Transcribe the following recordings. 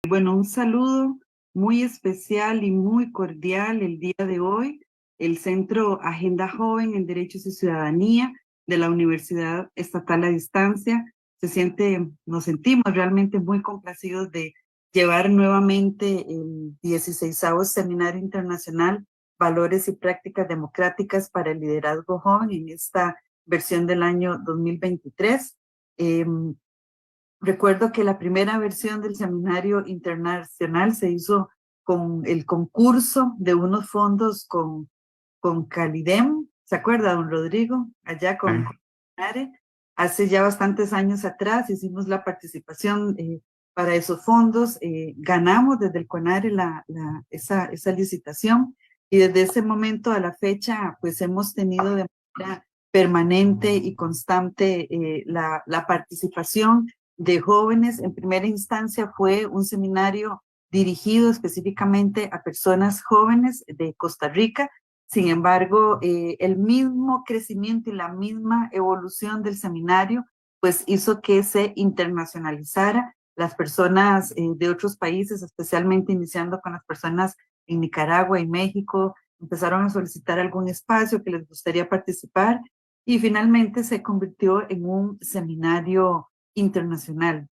Bueno, un saludo muy especial y muy cordial el día de hoy. El Centro Agenda Joven en Derechos y Ciudadanía de la Universidad Estatal a Distancia nos sentimos realmente muy complacidos de llevar nuevamente el 16º Seminario Internacional Valores y Prácticas Democráticas para el Liderazgo Joven en esta versión del año 2023. Recuerdo que la primera versión del seminario internacional se hizo con el concurso de unos fondos con Calidem, ¿se acuerda, don Rodrigo? Allá con CONARE. Hace ya bastantes años atrás hicimos la participación para esos fondos, ganamos desde el CONARE esa licitación y desde ese momento a la fecha pues hemos tenido de manera permanente y constante la participación de jóvenes. En primera instancia fue un seminario dirigido específicamente a personas jóvenes de Costa Rica. Sin embargo, el mismo crecimiento y la misma evolución del seminario pues hizo que se internacionalizara. Las personas de otros países, especialmente iniciando con las personas en Nicaragua y México, empezaron a solicitar algún espacio que les gustaría participar y finalmente se convirtió en un seminario internacional.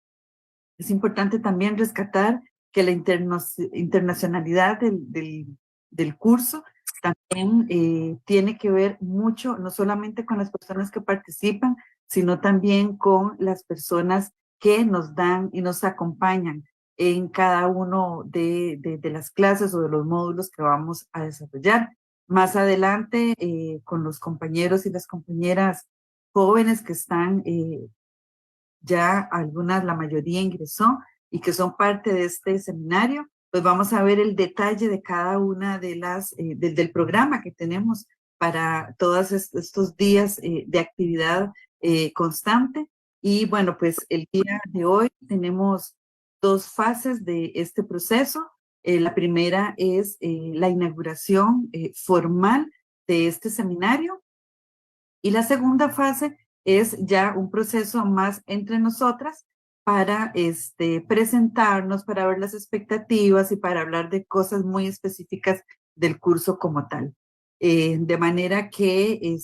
Es importante también rescatar que la internacionalidad del curso también tiene que ver mucho, no solamente con las personas que participan, sino también con las personas que nos dan y nos acompañan en cada uno de las clases o de los módulos que vamos a desarrollar. Más adelante, con los compañeros y las compañeras jóvenes que están ya algunas, la mayoría ingresó y que son parte de este seminario, pues vamos a ver el detalle de cada una de del programa que tenemos para todos estos días de actividad constante. Y bueno, pues el día de hoy tenemos dos fases de este proceso. La primera es la inauguración formal de este seminario y la segunda fase es ya un proceso más entre nosotras para presentarnos, para ver las expectativas y para hablar de cosas muy específicas del curso como tal. De manera que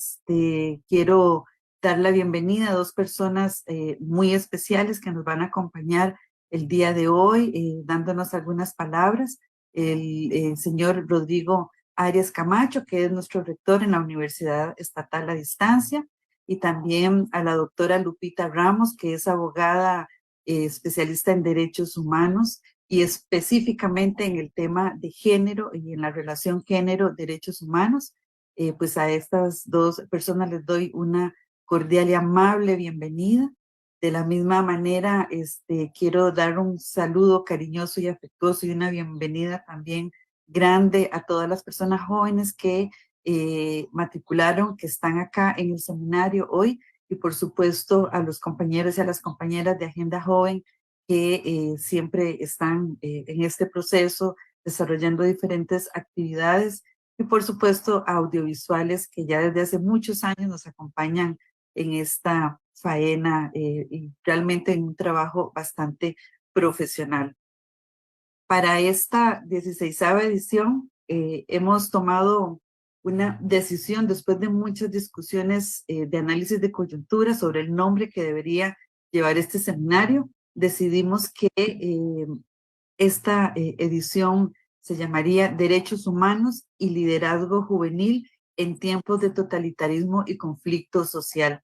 quiero dar la bienvenida a dos personas muy especiales que nos van a acompañar el día de hoy, dándonos algunas palabras. El señor Rodrigo Arias Camacho, que es nuestro rector en la Universidad Estatal a Distancia, y también a la doctora Lupita Ramos, que es abogada especialista en derechos humanos y específicamente en el tema de género y en la relación género-derechos humanos. Pues a estas dos personas les doy una cordial y amable bienvenida. De la misma manera, quiero dar un saludo cariñoso y afectuoso y una bienvenida también grande a todas las personas jóvenes que matricularon, que están acá en el seminario hoy, y por supuesto a los compañeros y a las compañeras de Agenda Joven que siempre están en este proceso desarrollando diferentes actividades, y por supuesto a audiovisuales que ya desde hace muchos años nos acompañan en esta faena y realmente en un trabajo bastante profesional. Para esta 16ª edición hemos tomado una decisión después de muchas discusiones de análisis de coyuntura sobre el nombre que debería llevar este seminario. Decidimos que esta edición se llamaría Derechos Humanos y Liderazgo Juvenil en tiempos de totalitarismo y conflicto social.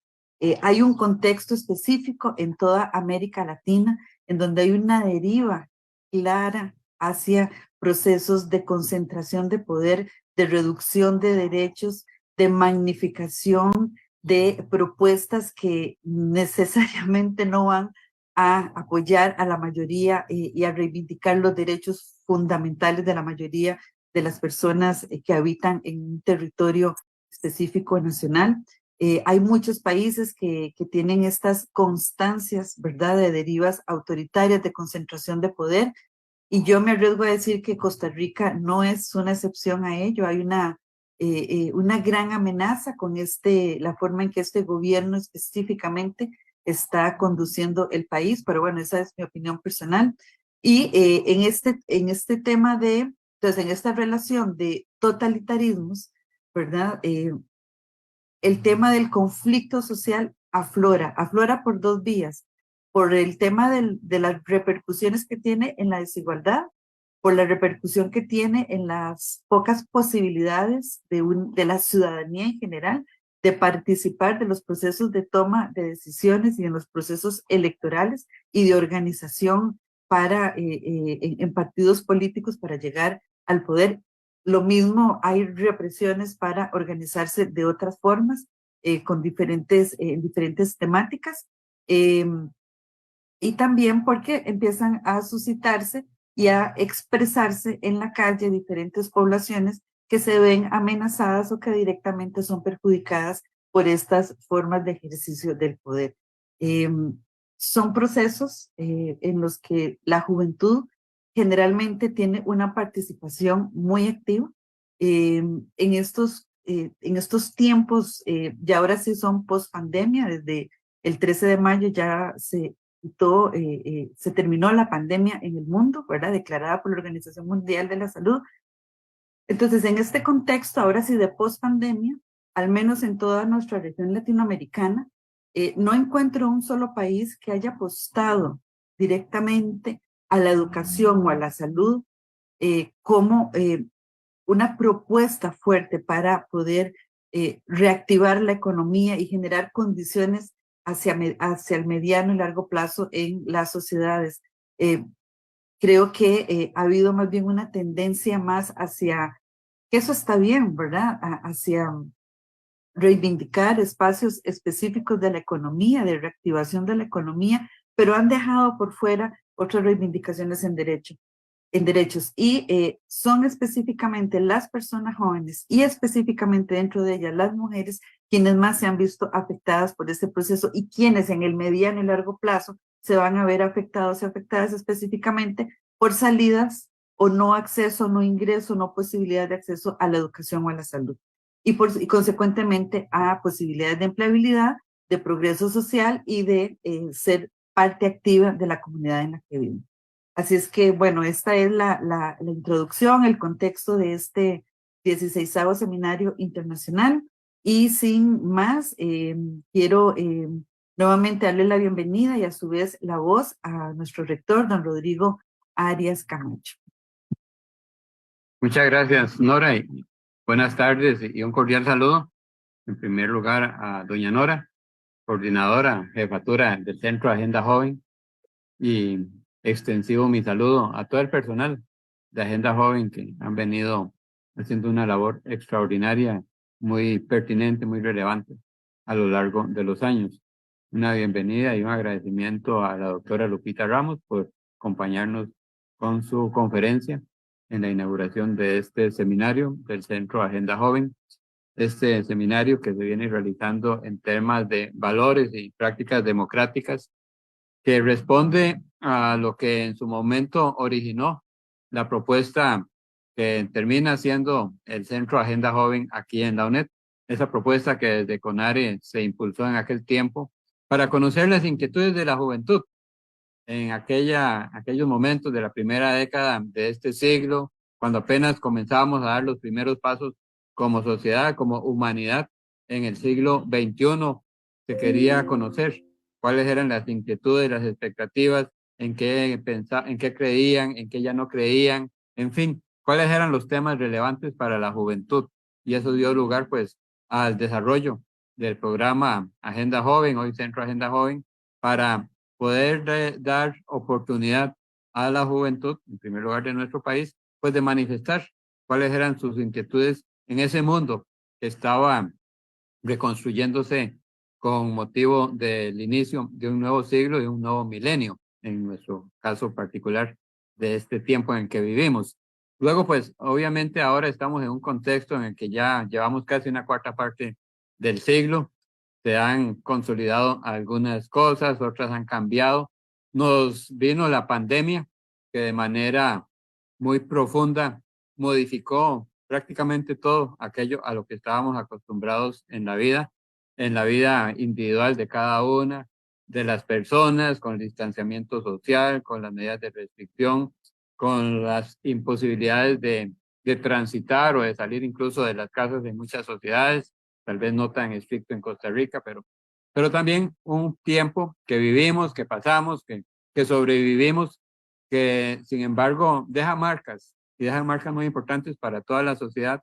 Hay un contexto específico en toda América Latina en donde hay una deriva clara hacia procesos de concentración de poder, de reducción de derechos, de magnificación de propuestas que necesariamente no van a apoyar a la mayoría y a reivindicar los derechos fundamentales de la mayoría de las personas que habitan en un territorio específico nacional. Hay muchos países que tienen estas constancias, ¿verdad?, de derivas autoritarias, de concentración de poder, y yo me arriesgo a decir que Costa Rica no es una excepción a ello. Hay una gran amenaza con la forma en que este gobierno específicamente está conduciendo el país, pero bueno, esa es mi opinión personal. Y en este tema entonces en esta relación de totalitarismos, ¿verdad? El tema del conflicto social aflora por dos vías, por el tema de las repercusiones que tiene en la desigualdad, por la repercusión que tiene en las pocas posibilidades de la ciudadanía en general de participar de los procesos de toma de decisiones y en los procesos electorales y de organización en partidos políticos para llegar al poder. Lo mismo, hay represiones para organizarse de otras formas, con diferentes temáticas, eh, y también porque empiezan a suscitarse y a expresarse en la calle diferentes poblaciones que se ven amenazadas o que directamente son perjudicadas por estas formas de ejercicio del poder. Eh, Son procesos en los que la juventud generalmente tiene una participación muy activa. En estos tiempos, ya ahora sí son post pandemia, desde el 13 de mayo ya se terminó la pandemia en el mundo, ¿verdad? Declarada por la Organización Mundial de la Salud. Entonces, en este contexto, ahora sí de post-pandemia, al menos en toda nuestra región latinoamericana, no encuentro un solo país que haya apostado directamente a la educación o a la salud como una propuesta fuerte para poder reactivar la economía y generar condiciones hacia el mediano y largo plazo en las sociedades. Creo que ha habido más bien una tendencia más hacia, que eso está bien, ¿verdad? Hacia reivindicar espacios específicos de la economía, de reactivación de la economía, pero han dejado por fuera otras reivindicaciones en derechos y son específicamente las personas jóvenes y específicamente dentro de ellas las mujeres quienes más se han visto afectadas por este proceso y quienes en el mediano y largo plazo se van a ver afectados y afectadas específicamente por salidas o no acceso, no ingreso, no posibilidad de acceso a la educación o a la salud y consecuentemente a posibilidades de empleabilidad, de progreso social y de ser parte activa de la comunidad en la que viven. Así es que, bueno, esta es la introducción, el contexto de este 16º Seminario Internacional. Y sin más, quiero nuevamente darle la bienvenida y a su vez la voz a nuestro rector, don Rodrigo Arias Camacho. Muchas gracias, Nora, y buenas tardes y un cordial saludo. En primer lugar, a doña Nora, coordinadora, jefatura del Centro Agenda Joven, y extensivo mi saludo a todo el personal de Agenda Joven que han venido haciendo una labor extraordinaria, muy pertinente, muy relevante a lo largo de los años. Una bienvenida y un agradecimiento a la doctora Lupita Ramos por acompañarnos con su conferencia en la inauguración de este seminario del Centro Agenda Joven. Este seminario que se viene realizando en temas de valores y prácticas democráticas, que responde a lo que en su momento originó la propuesta que termina siendo el Centro Agenda Joven aquí en la UNED. Esa propuesta que desde CONARE se impulsó en aquel tiempo para conocer las inquietudes de la juventud en aquellos momentos de la primera década de este siglo, cuando apenas comenzábamos a dar los primeros pasos como sociedad, como humanidad. En el siglo XXI se quería conocer cuáles eran las inquietudes, las expectativas, en qué creían, en qué ya no creían, en fin, cuáles eran los temas relevantes para la juventud. Y eso dio lugar pues al desarrollo del programa Agenda Joven, hoy Centro Agenda Joven, para poder dar oportunidad a la juventud, en primer lugar de nuestro país, pues de manifestar cuáles eran sus inquietudes en ese mundo que estaba reconstruyéndose con motivo del inicio de un nuevo siglo, de un nuevo milenio, en nuestro caso particular de este tiempo en el que vivimos. Luego, pues, obviamente ahora estamos en un contexto en el que ya llevamos casi una cuarta parte del siglo, se han consolidado algunas cosas, otras han cambiado. Nos vino la pandemia que de manera muy profunda modificó prácticamente todo aquello a lo que estábamos acostumbrados en la vida individual de cada una, de las personas, con el distanciamiento social, con las medidas de restricción, con las imposibilidades de transitar o de salir incluso de las casas de muchas sociedades, tal vez no tan estricto en Costa Rica, pero también un tiempo que vivimos, que pasamos, que sobrevivimos, que sin embargo deja marcas y deja marcas muy importantes para toda la sociedad.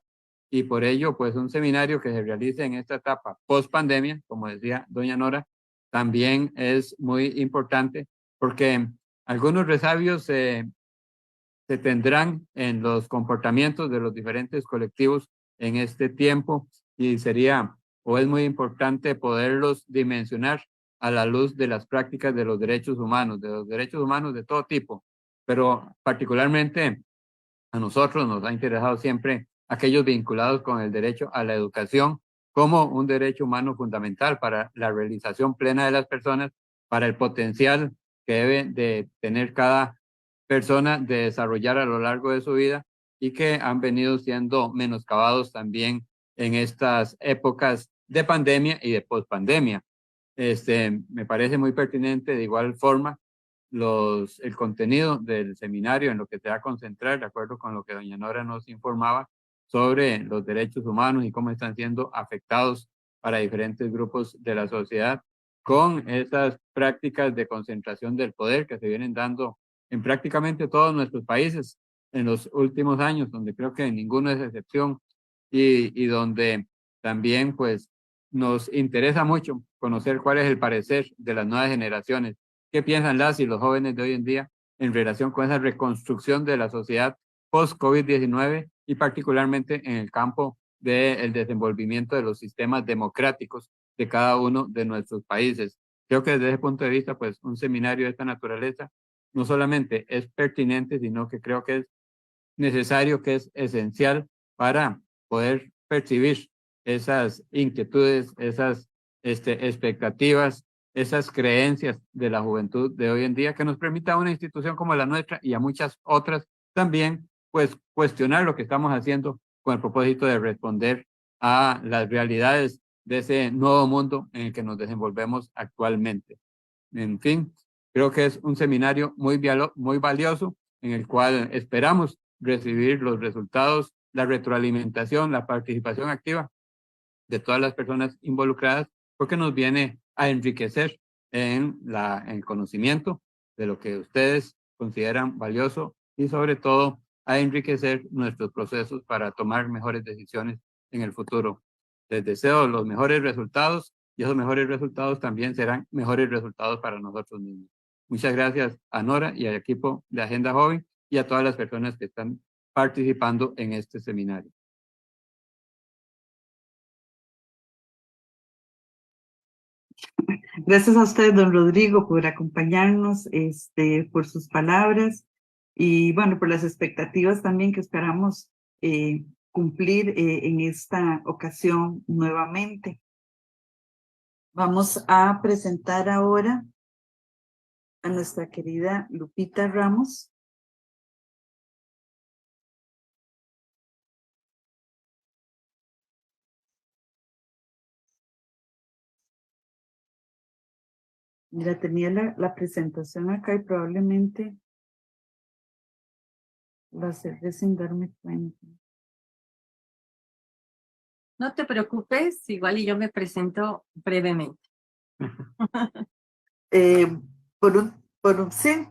Y por ello, pues un seminario que se realice en esta etapa post pandemia, como decía doña Nora, también es muy importante porque algunos resabios se tendrán en los comportamientos de los diferentes colectivos en este tiempo y sería o es muy importante poderlos dimensionar a la luz de las prácticas de los derechos humanos, de todo tipo, pero particularmente a nosotros nos ha interesado siempre aquellos vinculados con el derecho a la educación como un derecho humano fundamental para la realización plena de las personas, para el potencial que debe de tener cada persona de desarrollar a lo largo de su vida y que han venido siendo menoscabados también en estas épocas de pandemia y de pospandemia. Me parece muy pertinente de igual forma el contenido del seminario en lo que se va a concentrar, de acuerdo con lo que doña Nora nos informaba sobre los derechos humanos y cómo están siendo afectados para diferentes grupos de la sociedad con esas prácticas de concentración del poder que se vienen dando en prácticamente todos nuestros países en los últimos años, donde creo que ninguno es excepción y donde también pues nos interesa mucho conocer cuál es el parecer de las nuevas generaciones. ¿Qué piensan las y los jóvenes de hoy en día en relación con esa reconstrucción de la sociedad post-COVID-19 y particularmente en el campo del desenvolvimiento de los sistemas democráticos de cada uno de nuestros países? Creo que desde ese punto de vista, pues un seminario de esta naturaleza no solamente es pertinente, sino que creo que es necesario, que es esencial para poder percibir esas inquietudes, esas expectativas, esas creencias de la juventud de hoy en día, que nos permita a una institución como la nuestra y a muchas otras también, pues cuestionar lo que estamos haciendo con el propósito de responder a las realidades de ese nuevo mundo en el que nos desenvolvemos actualmente. En fin, creo que es un seminario muy valioso en el cual esperamos recibir los resultados, la retroalimentación, la participación activa de todas las personas involucradas, porque nos viene a enriquecer en el conocimiento de lo que ustedes consideran valioso y sobre todo a enriquecer nuestros procesos para tomar mejores decisiones en el futuro. Les deseo los mejores resultados y esos mejores resultados también serán mejores resultados para nosotros mismos. Muchas gracias a Nora y al equipo de Agenda Joven y a todas las personas que están participando en este seminario. Gracias a usted, don Rodrigo, por acompañarnos, por sus palabras y bueno, por las expectativas también que esperamos cumplir en esta ocasión nuevamente. Vamos a presentar ahora a nuestra querida Lupita Ramos. Mira, tenía la presentación acá y probablemente la cerré sin darme cuenta. No te preocupes, igual y yo me presento brevemente. Sí,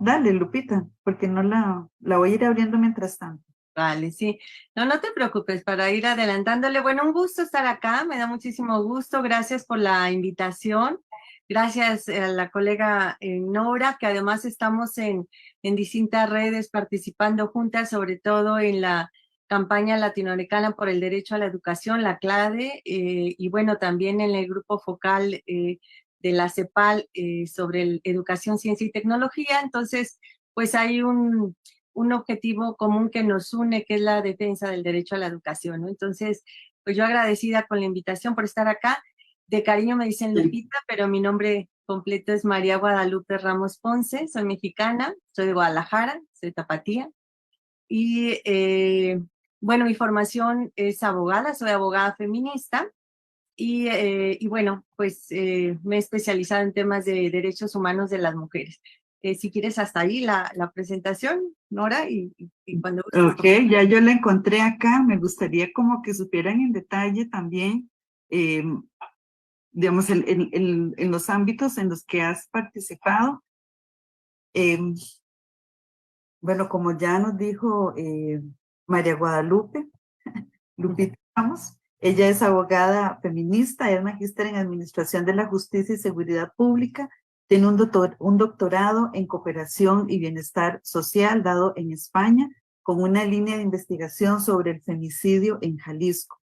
dale, Lupita, porque no la voy a ir abriendo mientras tanto. Vale, sí. No te preocupes, para ir adelantándole. Bueno, un gusto estar acá, me da muchísimo gusto. Gracias por la invitación. Gracias a la colega Nora, que además estamos en distintas redes participando juntas, sobre todo en la campaña latinoamericana por el derecho a la educación, la CLADE, y bueno, también en el grupo focal de la CEPAL sobre educación, ciencia y tecnología. Entonces, pues hay un objetivo común que nos une, que es la defensa del derecho a la educación, ¿no? Entonces, pues yo agradecida con la invitación por estar acá. De cariño me dicen Lupita, pero mi nombre completo es María Guadalupe Ramos Ponce, soy mexicana, soy de Guadalajara, soy tapatía. Y bueno, mi formación es abogada, soy abogada feminista y bueno, pues me he especializado en temas de derechos humanos de las mujeres. Si quieres, hasta ahí la presentación, Nora, y cuando gustes. Ok, ya yo la encontré acá. Me gustaría como que supieran en detalle también, digamos, en los ámbitos en los que has participado. Bueno, como ya nos dijo María Guadalupe, Lupita Ramos, ella es abogada feminista, es magíster en Administración de la Justicia y Seguridad Pública, tiene un doctorado en Cooperación y Bienestar Social dado en España, con una línea de investigación sobre el femicidio en Jalisco.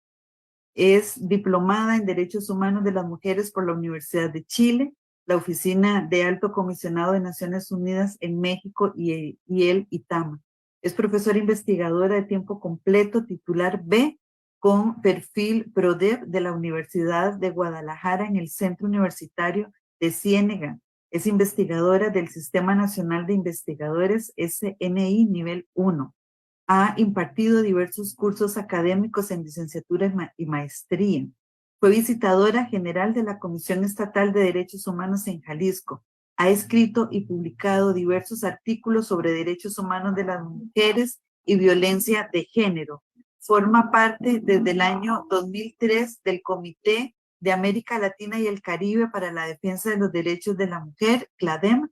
Es diplomada en Derechos Humanos de las Mujeres por la Universidad de Chile, la Oficina de Alto Comisionado de Naciones Unidas en México y el ITAMA. Es profesora investigadora de tiempo completo, titular B, con perfil PRODEV de la Universidad de Guadalajara en el Centro Universitario de Ciénega. Es investigadora del Sistema Nacional de Investigadores SNI Nivel 1. Ha impartido diversos cursos académicos en licenciatura y maestría. Fue visitadora general de la Comisión Estatal de Derechos Humanos en Jalisco. Ha escrito y publicado diversos artículos sobre derechos humanos de las mujeres y violencia de género. Forma parte desde el año 2003 del Comité de América Latina y el Caribe para la Defensa de los Derechos de la Mujer, CLADEM.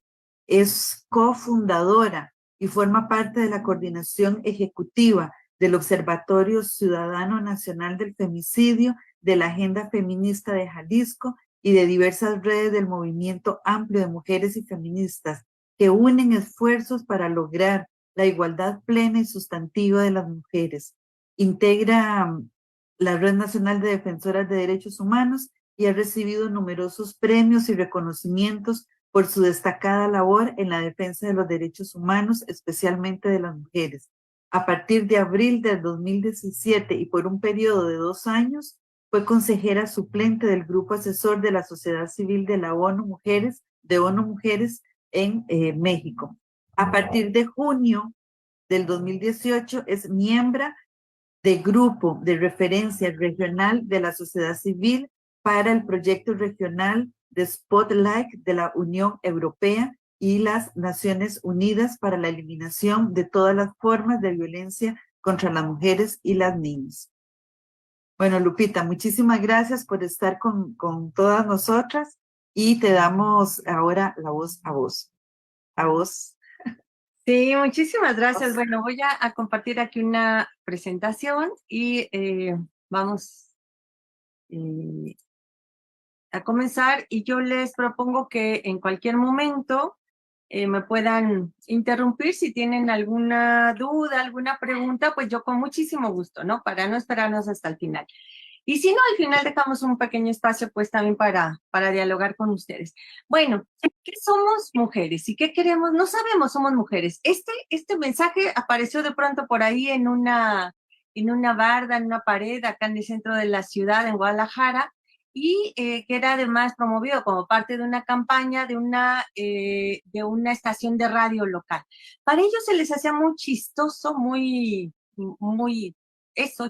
Es cofundadora y forma parte de la coordinación ejecutiva del Observatorio Ciudadano Nacional del Femicidio, de la Agenda Feminista de Jalisco y de diversas redes del movimiento amplio de mujeres y feministas que unen esfuerzos para lograr la igualdad plena y sustantiva de las mujeres. Integra la Red Nacional de Defensoras de Derechos Humanos y ha recibido numerosos premios y reconocimientos por su destacada labor en la defensa de los derechos humanos, especialmente de las mujeres. A partir de abril del 2017 y por un periodo de 2 años, fue consejera suplente del Grupo Asesor de la Sociedad Civil de la ONU Mujeres, en México. A partir de junio del 2018 es miembro de Grupo de Referencia Regional de la Sociedad Civil para el proyecto regional de Spotlight de la Unión Europea y las Naciones Unidas para la eliminación de todas las formas de violencia contra las mujeres y las niñas. Bueno, Lupita, muchísimas gracias por estar con todas nosotras y te damos ahora la voz a vos. A vos. Sí, muchísimas gracias. Bueno, voy a compartir aquí una presentación y vamos a comenzar, y yo les propongo que en cualquier momento me puedan interrumpir si tienen alguna duda, alguna pregunta, pues yo con muchísimo gusto, ¿no? Para no esperarnos hasta el final. Y si no, al final dejamos un pequeño espacio pues también para dialogar con ustedes. Bueno, ¿qué somos mujeres y qué queremos? No sabemos, somos mujeres. Este mensaje apareció de pronto por ahí en una barda, en una pared acá en el centro de la ciudad, en Guadalajara, y que era además promovido como parte de una campaña de una estación de radio local. Para ellos se les hacía muy chistoso, muy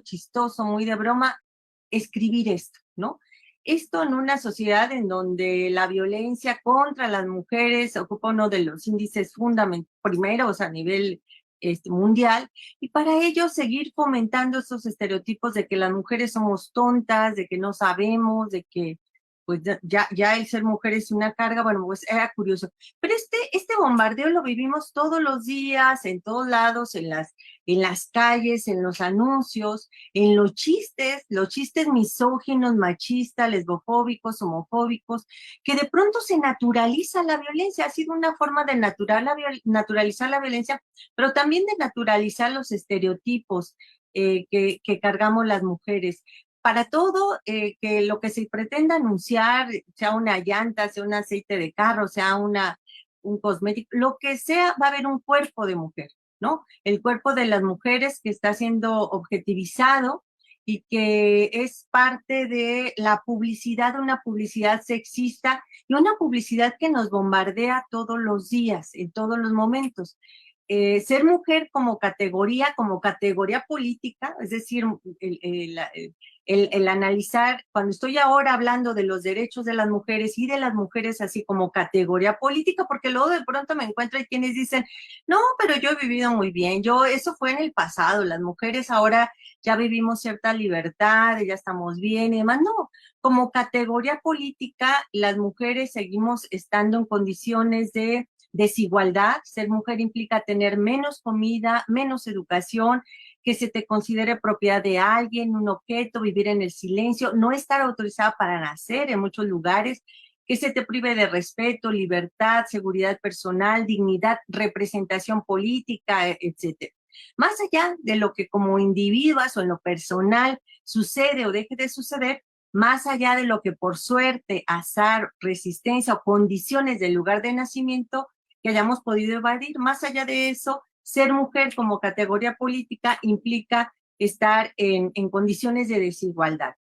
chistoso, muy de broma, escribir esto, ¿no? Esto en una sociedad en donde la violencia contra las mujeres ocupa uno de los índices primeros a nivel mundial, y para ello seguir fomentando esos estereotipos de que las mujeres somos tontas, de que no sabemos, de que pues ya el ser mujer es una carga. Bueno, pues era curioso. Pero este bombardeo lo vivimos todos los días, en todos lados, en las calles, en los anuncios, en los chistes misóginos, machistas, lesbofóbicos, homofóbicos, que de pronto se naturaliza la violencia. Ha sido una forma de naturalizar la violencia, pero también de naturalizar los estereotipos que cargamos las mujeres. Para todo, que lo que se pretenda anunciar, sea una llanta, sea un aceite de carro, sea un cosmético, lo que sea, va a haber un cuerpo de mujer, ¿no? El cuerpo de las mujeres que está siendo objetivizado y que es parte de la publicidad, una publicidad sexista y una publicidad que nos bombardea todos los días, en todos los momentos. ser mujer como categoría política, es decir, el analizar, cuando estoy ahora hablando de los derechos de las mujeres y de las mujeres así como categoría política, porque luego de pronto me encuentro hay quienes dicen, no, pero yo he vivido muy bien, eso fue en el pasado, las mujeres ahora ya vivimos cierta libertad, ya estamos bien y demás. No, como categoría política, las mujeres seguimos estando en condiciones de desigualdad. Ser mujer implica tener menos comida, menos educación, que se te considere propiedad de alguien, un objeto, vivir en el silencio, no estar autorizada para nacer en muchos lugares, que se te prive de respeto, libertad, seguridad personal, dignidad, representación política, etcétera. Más allá de lo que como individuas o en lo personal sucede o deje de suceder, más allá de lo que por suerte, azar, resistencia o condiciones del lugar de nacimiento que hayamos podido evadir, más allá de eso, ser mujer como categoría política implica estar en condiciones de desigualdad.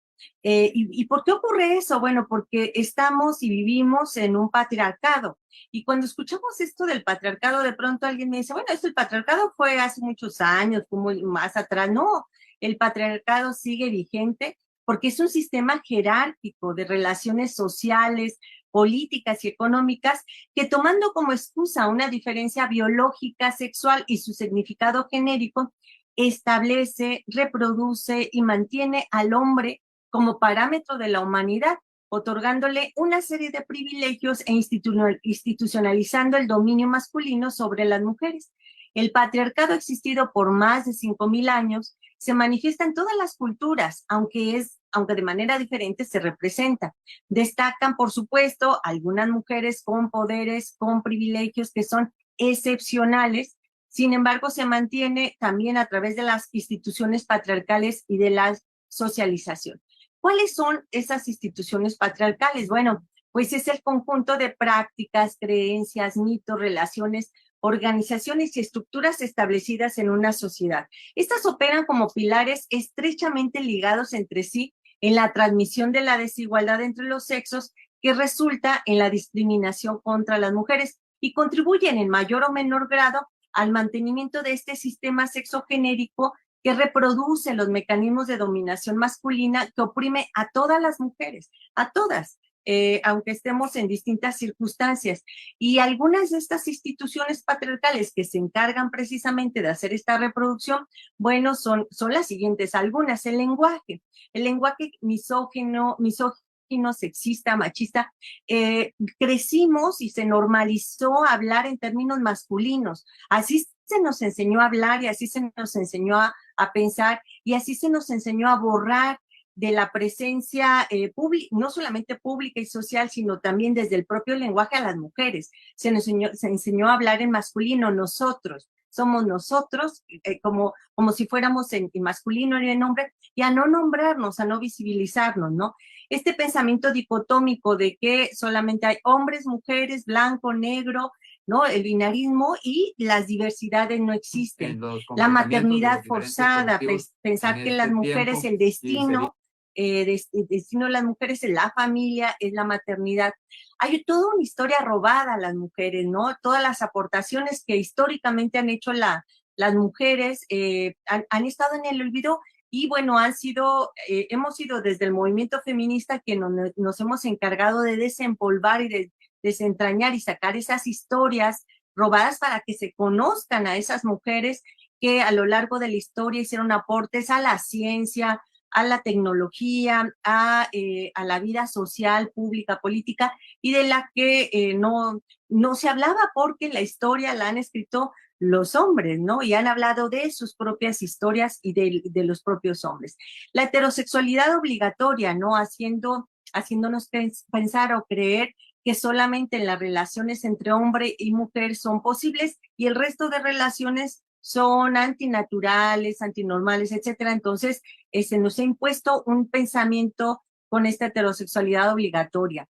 ¿Y por qué ocurre eso? Bueno, porque estamos y vivimos en un patriarcado. Y cuando escuchamos esto del patriarcado, de pronto alguien me dice, bueno, esto el patriarcado fue hace muchos años, como más atrás. No, el patriarcado sigue vigente porque es un sistema jerárquico de relaciones sociales, políticas y económicas que tomando como excusa una diferencia biológica, sexual y su significado genérico, establece, reproduce y mantiene al hombre como parámetro de la humanidad, otorgándole una serie de privilegios e institucionalizando el dominio masculino sobre las mujeres. El patriarcado ha existido por más de 5,000 años, se manifiesta en todas las culturas, aunque de manera diferente se representa. Destacan, por supuesto, algunas mujeres con poderes, con privilegios que son excepcionales. Sin embargo, se mantiene también a través de las instituciones patriarcales y de la socialización. ¿Cuáles son esas instituciones patriarcales? Bueno, pues es el conjunto de prácticas, creencias, mitos, relaciones, organizaciones y estructuras establecidas en una sociedad. Estas operan como pilares estrechamente ligados entre sí en la transmisión de la desigualdad entre los sexos que resulta en la discriminación contra las mujeres y contribuyen en mayor o menor grado al mantenimiento de este sistema sexogenérico que reproduce los mecanismos de dominación masculina que oprime a todas las mujeres, a todas, aunque estemos en distintas circunstancias. Y algunas de estas instituciones patriarcales que se encargan precisamente de hacer esta reproducción, bueno, son las siguientes, algunas, el lenguaje misógino, sexista, machista, crecimos y se normalizó hablar en términos masculinos, así se nos enseñó a hablar y así se nos enseñó a pensar y así se nos enseñó a borrar de la presencia pública, no solamente pública y social, sino también desde el propio lenguaje a las mujeres. Se enseñó a hablar en masculino, nosotros, somos nosotros, como si fuéramos en masculino y en nombre, y a no nombrarnos, a no visibilizarnos, ¿no? Este pensamiento dicotómico de que solamente hay hombres, mujeres, blanco, negro, ¿no? El binarismo y las diversidades no existen. La maternidad forzada, pensar que las mujeres, el destino de las mujeres es la familia, es la maternidad. Hay toda una historia robada a las mujeres, ¿no? Todas las aportaciones que históricamente han hecho las mujeres han estado en el olvido y bueno, hemos sido desde el movimiento feminista que nos hemos encargado de desempolvar y de desentrañar y sacar esas historias robadas para que se conozcan a esas mujeres que a lo largo de la historia hicieron aportes a la ciencia, a la tecnología, a la vida social, pública, política, y de la que no se hablaba porque la historia la han escrito los hombres, ¿no? Y han hablado de sus propias historias y de los propios hombres. La heterosexualidad obligatoria, ¿no? Haciéndonos pensar o creer que solamente las relaciones entre hombre y mujer son posibles y el resto de relaciones son antinaturales, antinormales, etcétera. Entonces, se nos ha impuesto un pensamiento con esta heterosexualidad obligatoria.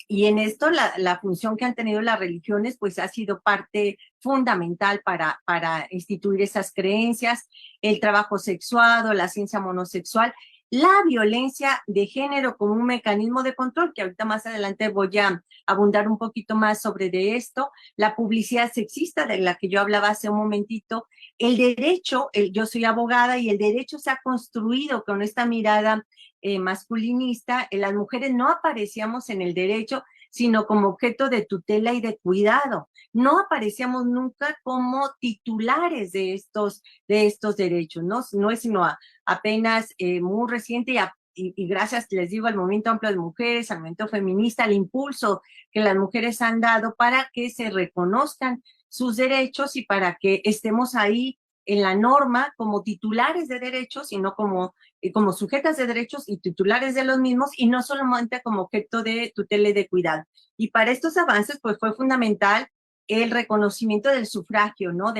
Y en esto la función que han tenido las religiones pues ha sido parte fundamental para instituir esas creencias, el trabajo sexuado, la ciencia monosexual. la violencia de género como un mecanismo de control, que ahorita más adelante voy a abundar un poquito más sobre de esto, la publicidad sexista de la que yo hablaba hace un momentito, el derecho, yo soy abogada y el derecho se ha construido con esta mirada masculinista, las mujeres no aparecíamos en el derecho, sino como objeto de tutela y de cuidado. No aparecíamos nunca como titulares de estos derechos, ¿no? No es sino apenas muy reciente y gracias, les digo, al movimiento amplio de mujeres, al movimiento feminista, al impulso que las mujeres han dado para que se reconozcan sus derechos y para que estemos ahí en la norma como titulares de derechos y no como sujetas de derechos y titulares de los mismos y no solamente como objeto de tutela y de cuidado. Y para estos avances, pues fue fundamental el reconocimiento del sufragio, ¿no?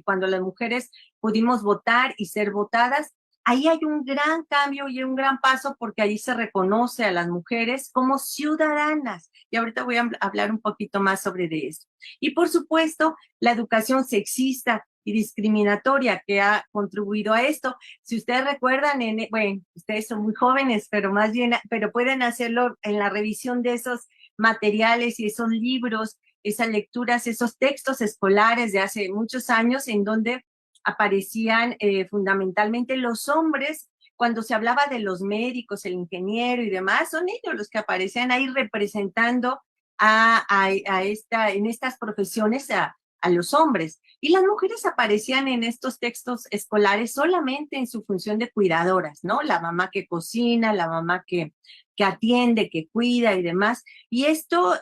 Cuando las mujeres pudimos votar y ser votadas, ahí hay un gran cambio y un gran paso porque ahí se reconoce a las mujeres como ciudadanas. Y ahorita voy a hablar un poquito más sobre eso. Y por supuesto, la educación sexista y discriminatoria que ha contribuido a esto. Si ustedes recuerdan, bueno, ustedes son muy jóvenes, pero pueden hacerlo en la revisión de esos materiales y esos libros, esas lecturas, esos textos escolares de hace muchos años en donde aparecían fundamentalmente los hombres. Cuando se hablaba de los médicos, el ingeniero y demás, son ellos los que aparecían ahí representando en estas profesiones a los hombres. Y las mujeres aparecían en estos textos escolares solamente en su función de cuidadoras, ¿no? La mamá que cocina, la mamá que atiende, que cuida y demás. Y esto,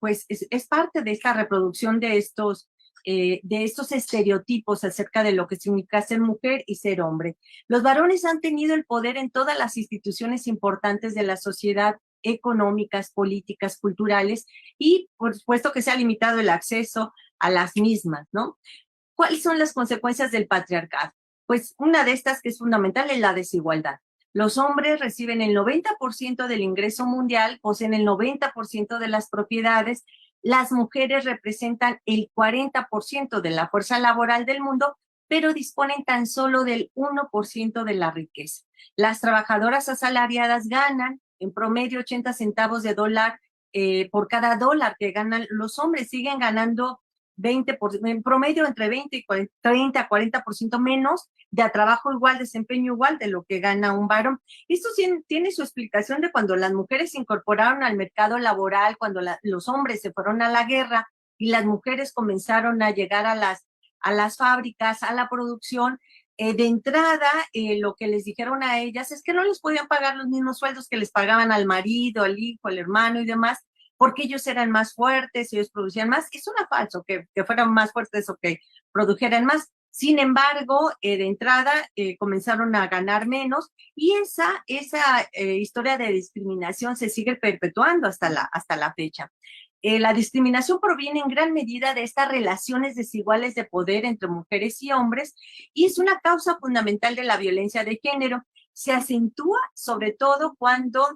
pues, es parte de esta reproducción de estos estereotipos acerca de lo que significa ser mujer y ser hombre. Los varones han tenido el poder en todas las instituciones importantes de la sociedad, económicas, políticas, culturales, y por supuesto que se ha limitado el acceso a las mismas, ¿no? ¿Cuáles son las consecuencias del patriarcado? Pues una de estas que es fundamental es la desigualdad. Los hombres reciben el 90% del ingreso mundial, poseen el 90% de las propiedades, las mujeres representan el 40% de la fuerza laboral del mundo, pero disponen tan solo del 1% de la riqueza. Las trabajadoras asalariadas ganan en promedio 80 centavos de dólar por cada dólar que ganan los hombres, siguen ganando 20%, en promedio entre 20 y 30, 40% menos de trabajo igual, desempeño igual de lo que gana un varón. Esto tiene su explicación de cuando las mujeres se incorporaron al mercado laboral, cuando los hombres se fueron a la guerra y las mujeres comenzaron a llegar a las fábricas, a la producción. De entrada, lo que les dijeron a ellas es que no les podían pagar los mismos sueldos que les pagaban al marido, al hijo, al hermano y demás, porque ellos eran más fuertes, ellos producían más. Eso no era falso, que fueran más fuertes o que produjeran más. Sin embargo, de entrada comenzaron a ganar menos y esa historia de discriminación se sigue perpetuando hasta la fecha. La discriminación proviene en gran medida de estas relaciones desiguales de poder entre mujeres y hombres y es una causa fundamental de la violencia de género. Se acentúa sobre todo cuando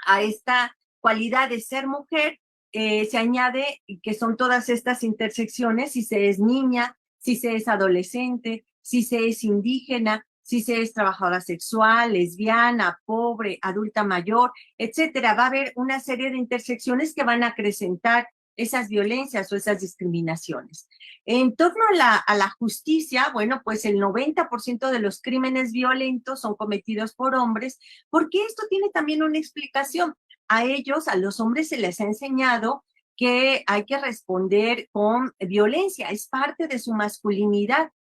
a esta cualidad de ser mujer se añade que son todas estas intersecciones, si se es niña, si se es adolescente, si se es indígena, si se es trabajadora sexual, lesbiana, pobre, adulta mayor, etcétera. Va a haber una serie de intersecciones que van a acrecentar esas violencias o esas discriminaciones. En torno a la justicia, bueno, pues el 90% de los crímenes violentos son cometidos por hombres, porque esto tiene también una explicación. A ellos, a los hombres se les ha enseñado que hay que responder con violencia, es parte de su masculinidad.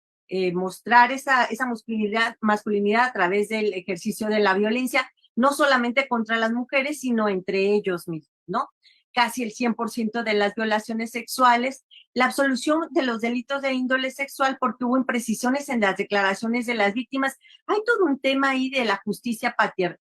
Mostrar esa masculinidad a través del ejercicio de la violencia, no solamente contra las mujeres, sino entre ellos mismos, ¿no? Casi el 100% de las violaciones sexuales, la absolución de los delitos de índole sexual porque hubo imprecisiones en las declaraciones de las víctimas. Hay todo un tema ahí de la justicia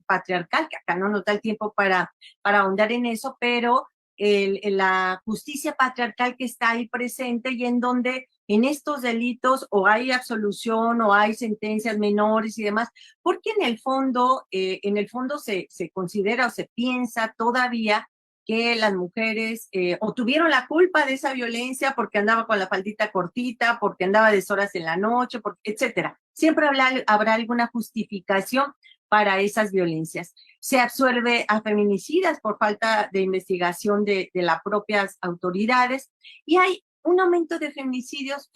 patriarcal, que acá no nos da el tiempo para ahondar en eso, pero la justicia patriarcal que está ahí presente y en donde en estos delitos o hay absolución o hay sentencias menores y demás, porque en el fondo se considera o se piensa todavía que las mujeres o tuvieron la culpa de esa violencia porque andaba con la faldita cortita, porque andaba deshoras en la noche, etcétera. Siempre habrá alguna justificación para esas violencias. Se absuelve a feminicidas por falta de investigación de las propias autoridades y hay un aumento de feminicidios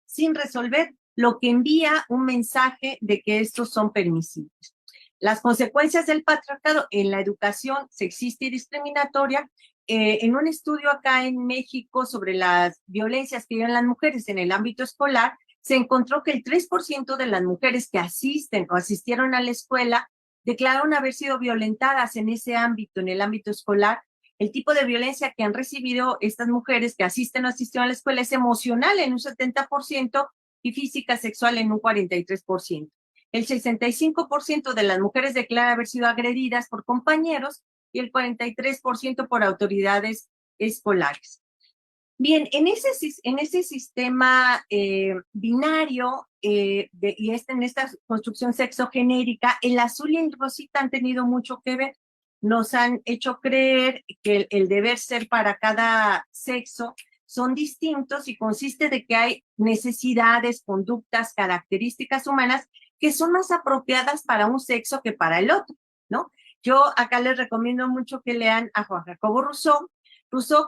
sin resolver, lo que envía un mensaje de que estos son permisivos. Las consecuencias del patriarcado en la educación sexista y discriminatoria, en un estudio acá en México sobre las violencias que viven las mujeres en el ámbito escolar, se encontró que el 3% de las mujeres que asisten o asistieron a la escuela declararon haber sido violentadas en ese ámbito, en el ámbito escolar. El tipo de violencia que han recibido estas mujeres que asisten o asistieron a la escuela es emocional en un 70% y física sexual en un 43%. El 65% de las mujeres declara haber sido agredidas por compañeros y el 43% por autoridades escolares. Bien, en ese sistema binario y en esta construcción sexogenérica, el azul y el rosita han tenido mucho que ver. Nos han hecho creer que el deber ser para cada sexo son distintos y consiste de que hay necesidades, conductas, características humanas que son más apropiadas para un sexo que para el otro, ¿no? Yo acá les recomiendo mucho que lean a Juan Jacobo Rousseau,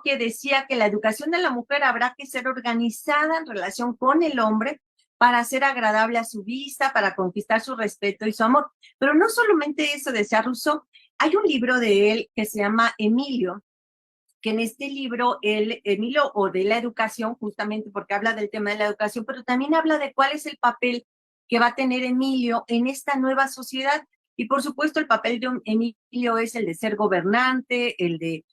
que decía que la educación de la mujer habrá que ser organizada en relación con el hombre para ser agradable a su vista, para conquistar su respeto y su amor. Pero no solamente eso, decía Rousseau, hay un libro de él que se llama Emilio, que en este libro, Emilio, o de la educación, justamente porque habla del tema de la educación, pero también habla de cuál es el papel que va a tener Emilio en esta nueva sociedad. Y por supuesto, el papel de Emilio es el de ser gobernante, el de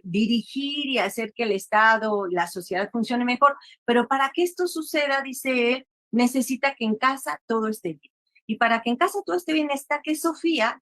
dirigir y hacer que el Estado, la sociedad funcione mejor, pero para que esto suceda, dice él, necesita que en casa todo esté bien. Y para que en casa todo esté bien está que Sofía,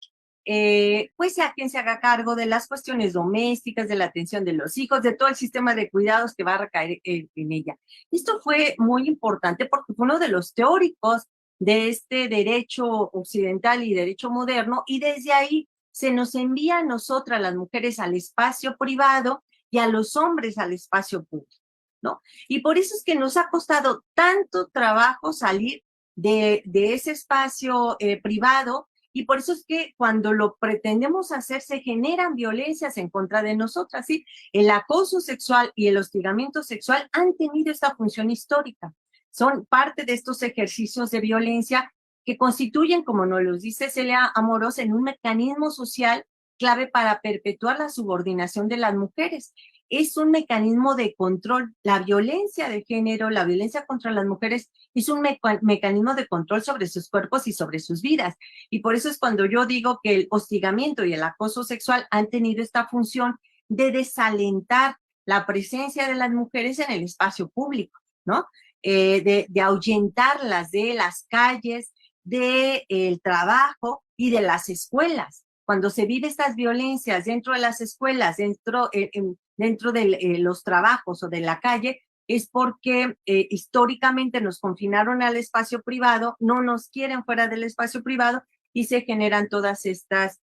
pues sea quien se haga cargo de las cuestiones domésticas, de la atención de los hijos, de todo el sistema de cuidados que va a recaer en ella. Esto fue muy importante porque fue uno de los teóricos de este derecho occidental y derecho moderno, y desde ahí se nos envía a nosotras, las mujeres, al espacio privado y a los hombres al espacio público, ¿no? Y por eso es que nos ha costado tanto trabajo salir de ese espacio privado, y por eso es que cuando lo pretendemos hacer se generan violencias en contra de nosotras, ¿sí? El acoso sexual y el hostigamiento sexual han tenido esta función histórica. Son parte de estos ejercicios de violencia que constituyen, como nos lo dice Celia Amorós, en un mecanismo social clave para perpetuar la subordinación de las mujeres. Es un mecanismo de control. La violencia de género, la violencia contra las mujeres, es un mecanismo de control sobre sus cuerpos y sobre sus vidas. Y por eso es cuando yo digo que el hostigamiento y el acoso sexual han tenido esta función de desalentar la presencia de las mujeres en el espacio público, ¿no? De ahuyentarlas de las calles, del trabajo y de las escuelas. Cuando se vive estas violencias dentro de las escuelas, dentro de los trabajos o de la calle, es porque históricamente nos confinaron al espacio privado, no nos quieren fuera del espacio privado y se generan todas estas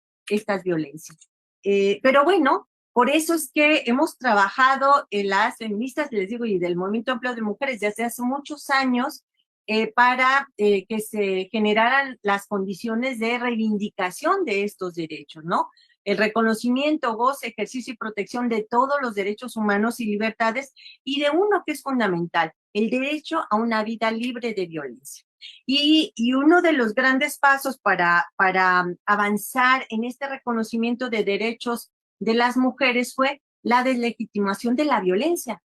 violencias. Pero bueno, por eso es que hemos trabajado en las feministas, les digo, y del Movimiento Amplio de Mujeres desde hace muchos años, para que se generaran las condiciones de reivindicación de estos derechos, ¿no? El reconocimiento, goce, ejercicio y protección de todos los derechos humanos y libertades, y de uno que es fundamental, el derecho a una vida libre de violencia. Y uno de los grandes pasos para avanzar en este reconocimiento de derechos de las mujeres fue la deslegitimación de la violencia,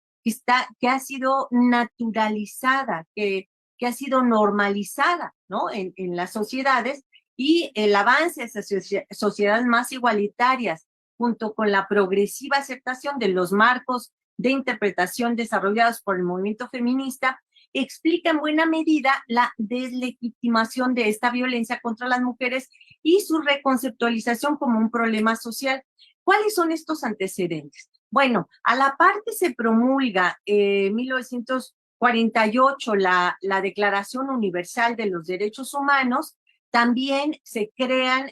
que ha sido naturalizada, que ha sido normalizada, ¿no? En las sociedades, y el avance hacia sociedades más igualitarias, junto con la progresiva aceptación de los marcos de interpretación desarrollados por el movimiento feminista, explica en buena medida la deslegitimación de esta violencia contra las mujeres y su reconceptualización como un problema social. ¿Cuáles son estos antecedentes? Bueno, a la par que se promulga en 1948 la Declaración Universal de los Derechos Humanos, también se crean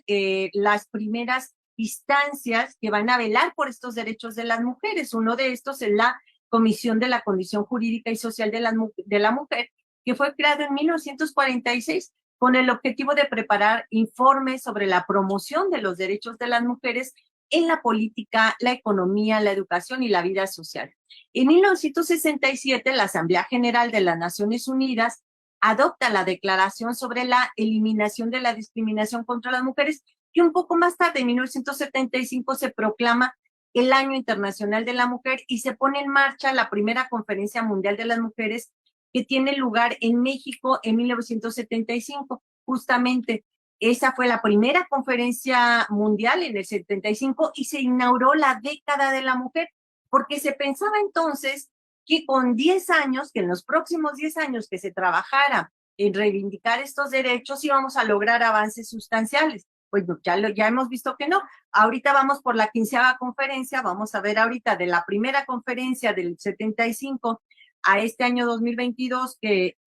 las primeras instancias que van a velar por estos derechos de las mujeres. Uno de estos es la Comisión de la Condición Jurídica y Social de la Mujer, que fue creada en 1946 con el objetivo de preparar informes sobre la promoción de los derechos de las mujeres en la política, la economía, la educación y la vida social. En 1967, la Asamblea General de las Naciones Unidas adopta la Declaración sobre la Eliminación de la Discriminación contra las Mujeres, y un poco más tarde, en 1975, se proclama el Año Internacional de la Mujer y se pone en marcha la primera Conferencia Mundial de las Mujeres, que tiene lugar en México en 1975. Justamente esa fue la primera conferencia mundial en el 75 y se inauguró la década de la mujer, porque se pensaba entonces que con 10 años, que en los próximos 10 años que se trabajara en reivindicar estos derechos, íbamos a lograr avances sustanciales. Pues ya hemos visto que no. Ahorita vamos por la 15ª conferencia, vamos a ver ahorita de la primera conferencia del 75 a este año 2022 que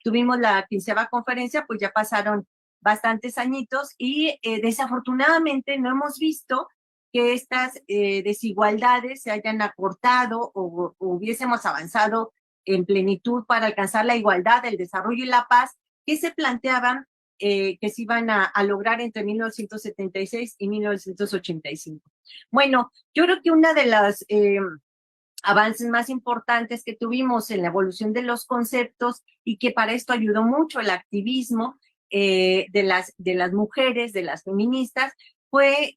tuvimos la 15ª conferencia, pues ya pasaron bastantes añitos y desafortunadamente no hemos visto que estas desigualdades se hayan acortado o hubiésemos avanzado en plenitud para alcanzar la igualdad, el desarrollo y la paz que se planteaban que se iban a lograr entre 1976 y 1985. Bueno, yo creo que una de las avances más importantes que tuvimos en la evolución de los conceptos y que para esto ayudó mucho el activismo de las mujeres, de las feministas, fue,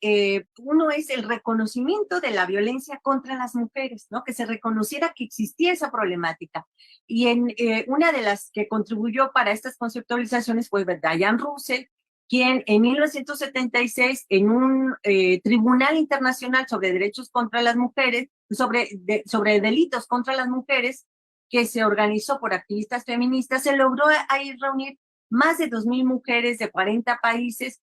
uno es el reconocimiento de la violencia contra las mujeres, ¿no? Que se reconociera que existía esa problemática. Y una de las que contribuyó para estas conceptualizaciones fue Diane Russell, quien en 1976, en un tribunal internacional sobre derechos contra las mujeres, sobre delitos contra las mujeres, que se organizó por activistas feministas, se logró ahí reunir más de 2,000 mujeres de 40 países.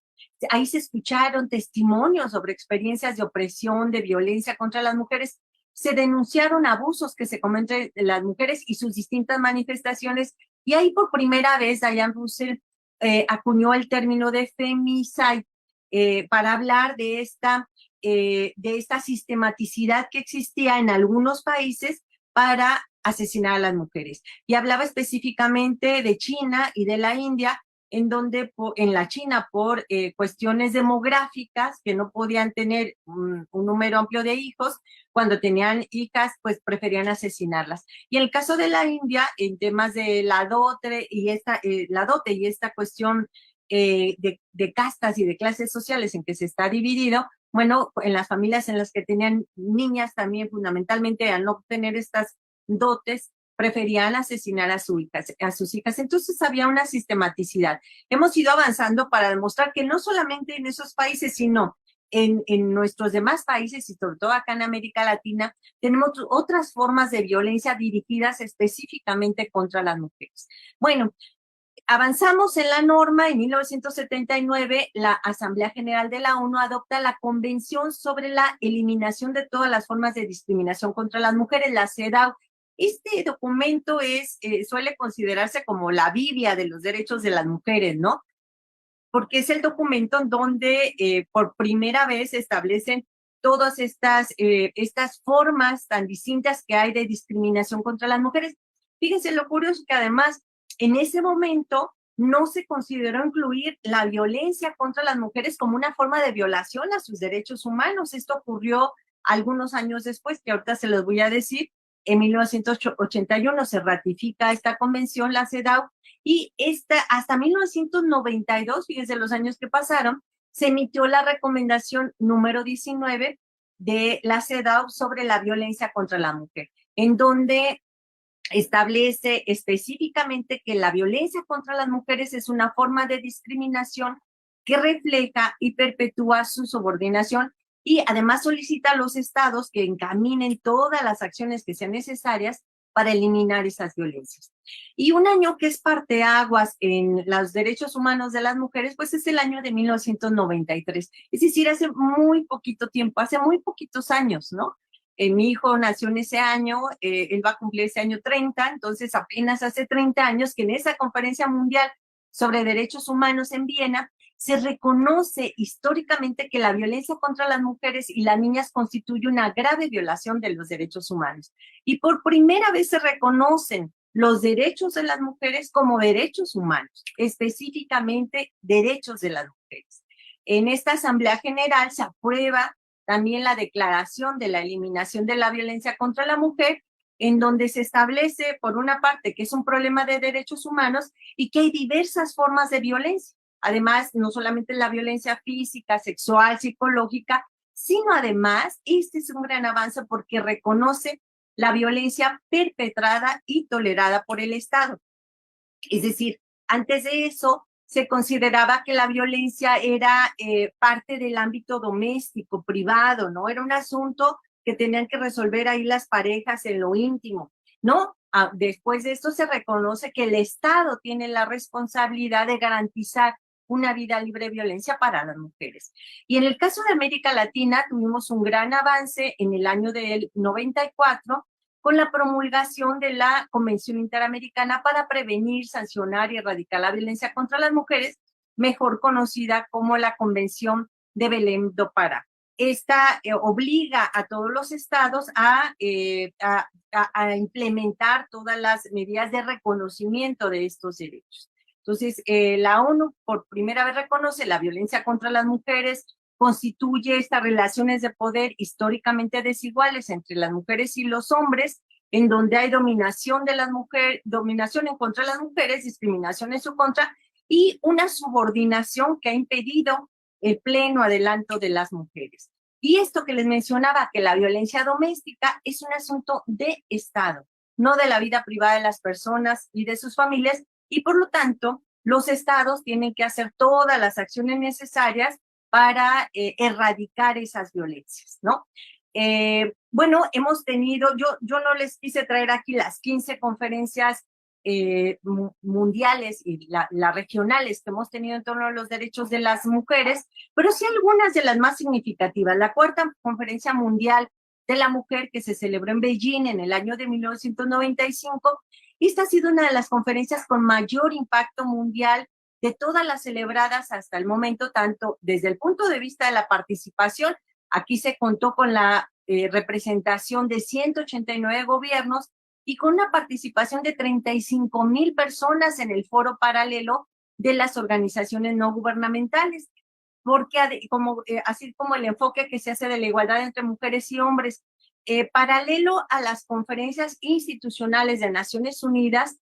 Ahí se escucharon testimonios sobre experiencias de opresión, de violencia contra las mujeres. Se denunciaron abusos que se cometen de las mujeres y sus distintas manifestaciones. Y ahí por primera vez Diane Russell acuñó el término de femicide para hablar de esta sistematicidad que existía en algunos países para asesinar a las mujeres. Y hablaba específicamente de China y de la India, en donde en la China por cuestiones demográficas, que no podían tener un número amplio de hijos, cuando tenían hijas, pues preferían asesinarlas. Y en el caso de la India, en temas de la dote y esta cuestión de castas y de clases sociales en que se está dividido, bueno, en las familias en las que tenían niñas también fundamentalmente al no tener estas dotes, preferían asesinar a sus hijas. Entonces había una sistematicidad. Hemos ido avanzando para demostrar que no solamente en esos países, sino en nuestros demás países y sobre todo acá en América Latina, tenemos otras formas de violencia dirigidas específicamente contra las mujeres. Bueno, avanzamos en la norma. En 1979, la Asamblea General de la ONU adopta la Convención sobre la Eliminación de todas las formas de discriminación contra las mujeres, la CEDAW. Este documento suele considerarse como la Biblia de los derechos de las mujeres, ¿no? Porque es el documento en donde por primera vez se establecen todas estas formas tan distintas que hay de discriminación contra las mujeres. Fíjense lo curioso que además en ese momento no se consideró incluir la violencia contra las mujeres como una forma de violación a sus derechos humanos. Esto ocurrió algunos años después, que ahorita se los voy a decir. En 1981 se ratifica esta convención, la CEDAW, y hasta 1992, fíjense los años que pasaron, se emitió la recomendación número 19 de la CEDAW sobre la violencia contra la mujer, en donde establece específicamente que la violencia contra las mujeres es una forma de discriminación que refleja y perpetúa su subordinación, y además solicita a los estados que encaminen todas las acciones que sean necesarias para eliminar esas violencias. Y un año que es parteaguas en los derechos humanos de las mujeres, pues es el año de 1993. Es decir, hace muy poquito tiempo, hace muy poquitos años, ¿no? Mi hijo nació en ese año, él va a cumplir ese año 30, entonces apenas hace 30 años que en esa conferencia mundial sobre derechos humanos en Viena se reconoce históricamente que la violencia contra las mujeres y las niñas constituye una grave violación de los derechos humanos. Y por primera vez se reconocen los derechos de las mujeres como derechos humanos, específicamente derechos de las mujeres. En esta Asamblea General se aprueba también la Declaración de la Eliminación de la Violencia contra la Mujer, en donde se establece, por una parte, que es un problema de derechos humanos y que hay diversas formas de violencia. Además, no solamente la violencia física, sexual, psicológica, sino además, este es un gran avance porque reconoce la violencia perpetrada y tolerada por el Estado. Es decir, antes de eso se consideraba que la violencia era parte del ámbito doméstico, privado, ¿no? Era un asunto que tenían que resolver ahí las parejas en lo íntimo, ¿no? Después de esto se reconoce que el Estado tiene la responsabilidad de garantizar una vida libre de violencia para las mujeres. Y en el caso de América Latina tuvimos un gran avance en el año del 94 con la promulgación de la Convención Interamericana para prevenir, sancionar y erradicar la violencia contra las mujeres, mejor conocida como la Convención de Belém do Pará. Esta obliga a todos los estados a implementar todas las medidas de reconocimiento de estos derechos. Entonces, la ONU por primera vez reconoce la violencia contra las mujeres, constituye estas relaciones de poder históricamente desiguales entre las mujeres y los hombres, en donde hay dominación de las mujeres, dominación en contra de las mujeres, discriminación en su contra, y una subordinación que ha impedido el pleno adelanto de las mujeres. Y esto que les mencionaba, que la violencia doméstica es un asunto de Estado, no de la vida privada de las personas y de sus familias, y por lo tanto, los estados tienen que hacer todas las acciones necesarias para erradicar esas violencias, ¿no? Bueno, hemos tenido, yo no les quise traer aquí las 15 conferencias mundiales y las regionales que hemos tenido en torno a los derechos de las mujeres, pero sí algunas de las más significativas. La cuarta conferencia mundial de la mujer que se celebró en Beijing en el año de 1995, y esta ha sido una de las conferencias con mayor impacto mundial de todas las celebradas hasta el momento, tanto desde el punto de vista de la participación. Aquí se contó con la representación de 189 gobiernos y con una participación de 35,000 personas en el foro paralelo de las organizaciones no gubernamentales, porque así como el enfoque que se hace de la igualdad entre mujeres y hombres, paralelo a las conferencias institucionales de Naciones Unidas,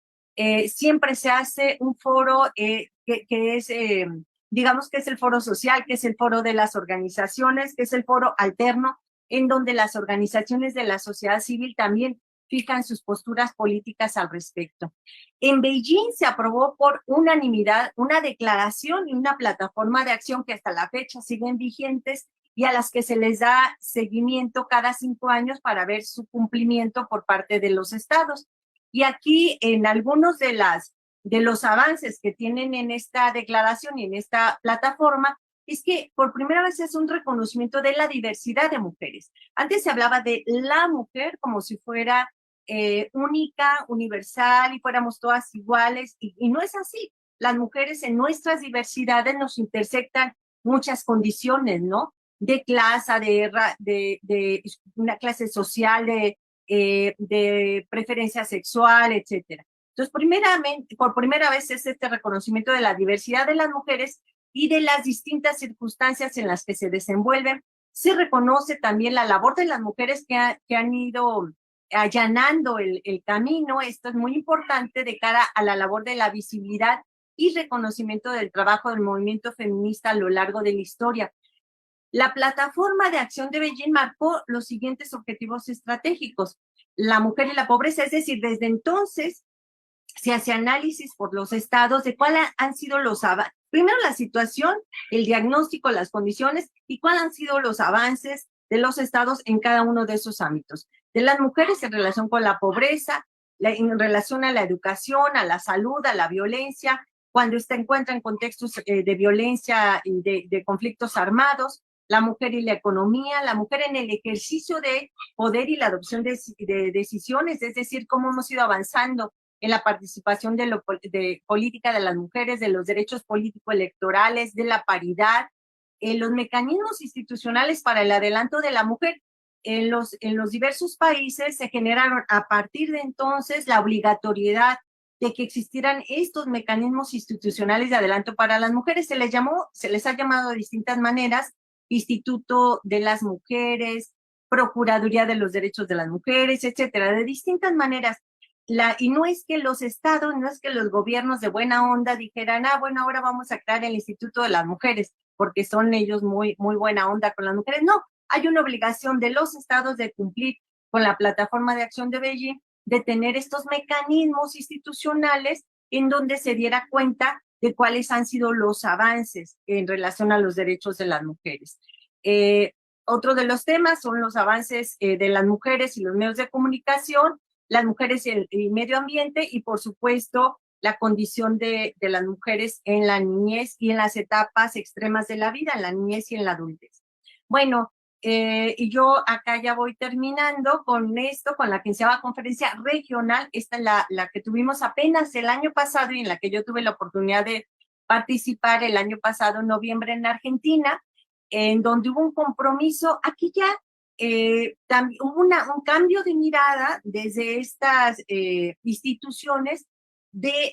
siempre se hace un foro que es, digamos que es el foro social, que es el foro de las organizaciones, que es el foro alterno, en donde las organizaciones de la sociedad civil también fijan sus posturas políticas al respecto. En Beijing se aprobó por unanimidad una declaración y una plataforma de acción que hasta la fecha siguen vigentes y a las que se les da seguimiento cada 5 años para ver su cumplimiento por parte de los estados. Y aquí en algunos de los avances que tienen en esta declaración y en esta plataforma, es que por primera vez es un reconocimiento de la diversidad de mujeres. Antes se hablaba de la mujer como si fuera única, universal y fuéramos todas iguales, y no es así. Las mujeres en nuestras diversidades nos intersectan muchas condiciones, ¿no? De clase, de una clase social, de preferencia sexual, etcétera. Entonces, por primera vez es este reconocimiento de la diversidad de las mujeres y de las distintas circunstancias en las que se desenvuelven. Se reconoce también la labor de las mujeres que han ido allanando el camino. Esto es muy importante de cara a la labor de la visibilidad y reconocimiento del trabajo del movimiento feminista a lo largo de la historia. La plataforma de acción de Beijing marcó los siguientes objetivos estratégicos: la mujer y la pobreza, es decir, desde entonces se hace análisis por los estados de cuáles han sido los avances, primero la situación, el diagnóstico, las condiciones y cuáles han sido los avances de los estados en cada uno de esos ámbitos. De las mujeres en relación con la pobreza, en relación a la educación, a la salud, a la violencia, cuando se encuentra en contextos de violencia y de conflictos armados, la mujer y la economía, la mujer en el ejercicio de poder y la adopción de decisiones, es decir, cómo hemos ido avanzando en la participación de política de las mujeres, de los derechos político-electorales, de la paridad, los mecanismos institucionales para el adelanto de la mujer. en los diversos países se generaron a partir de entonces la obligatoriedad de que existieran estos mecanismos institucionales de adelanto para las mujeres. Se les ha llamado de distintas maneras: Instituto de las Mujeres, Procuraduría de los Derechos de las Mujeres, etcétera, de distintas maneras. Y no es que los estados, no es que los gobiernos de buena onda dijeran, bueno, ahora vamos a crear el Instituto de las Mujeres, porque son ellos muy buena onda con las mujeres. No, hay una obligación de los estados de cumplir con la Plataforma de Acción de Beijing, de tener estos mecanismos institucionales en donde se diera cuenta de cuáles han sido los avances en relación a los derechos de las mujeres. Otro de los temas son los avances de las mujeres y los medios de comunicación, las mujeres y el medio ambiente, y por supuesto la condición de las mujeres en la niñez y en las etapas extremas de la vida, en la niñez y en la adultez. Bueno, y yo acá ya voy terminando con esto, con la 15ª conferencia regional. Esta es la que tuvimos apenas el año pasado y en la que yo tuve la oportunidad de participar el año pasado, en noviembre, en Argentina, en donde hubo un compromiso. Aquí ya hubo un cambio de mirada desde estas instituciones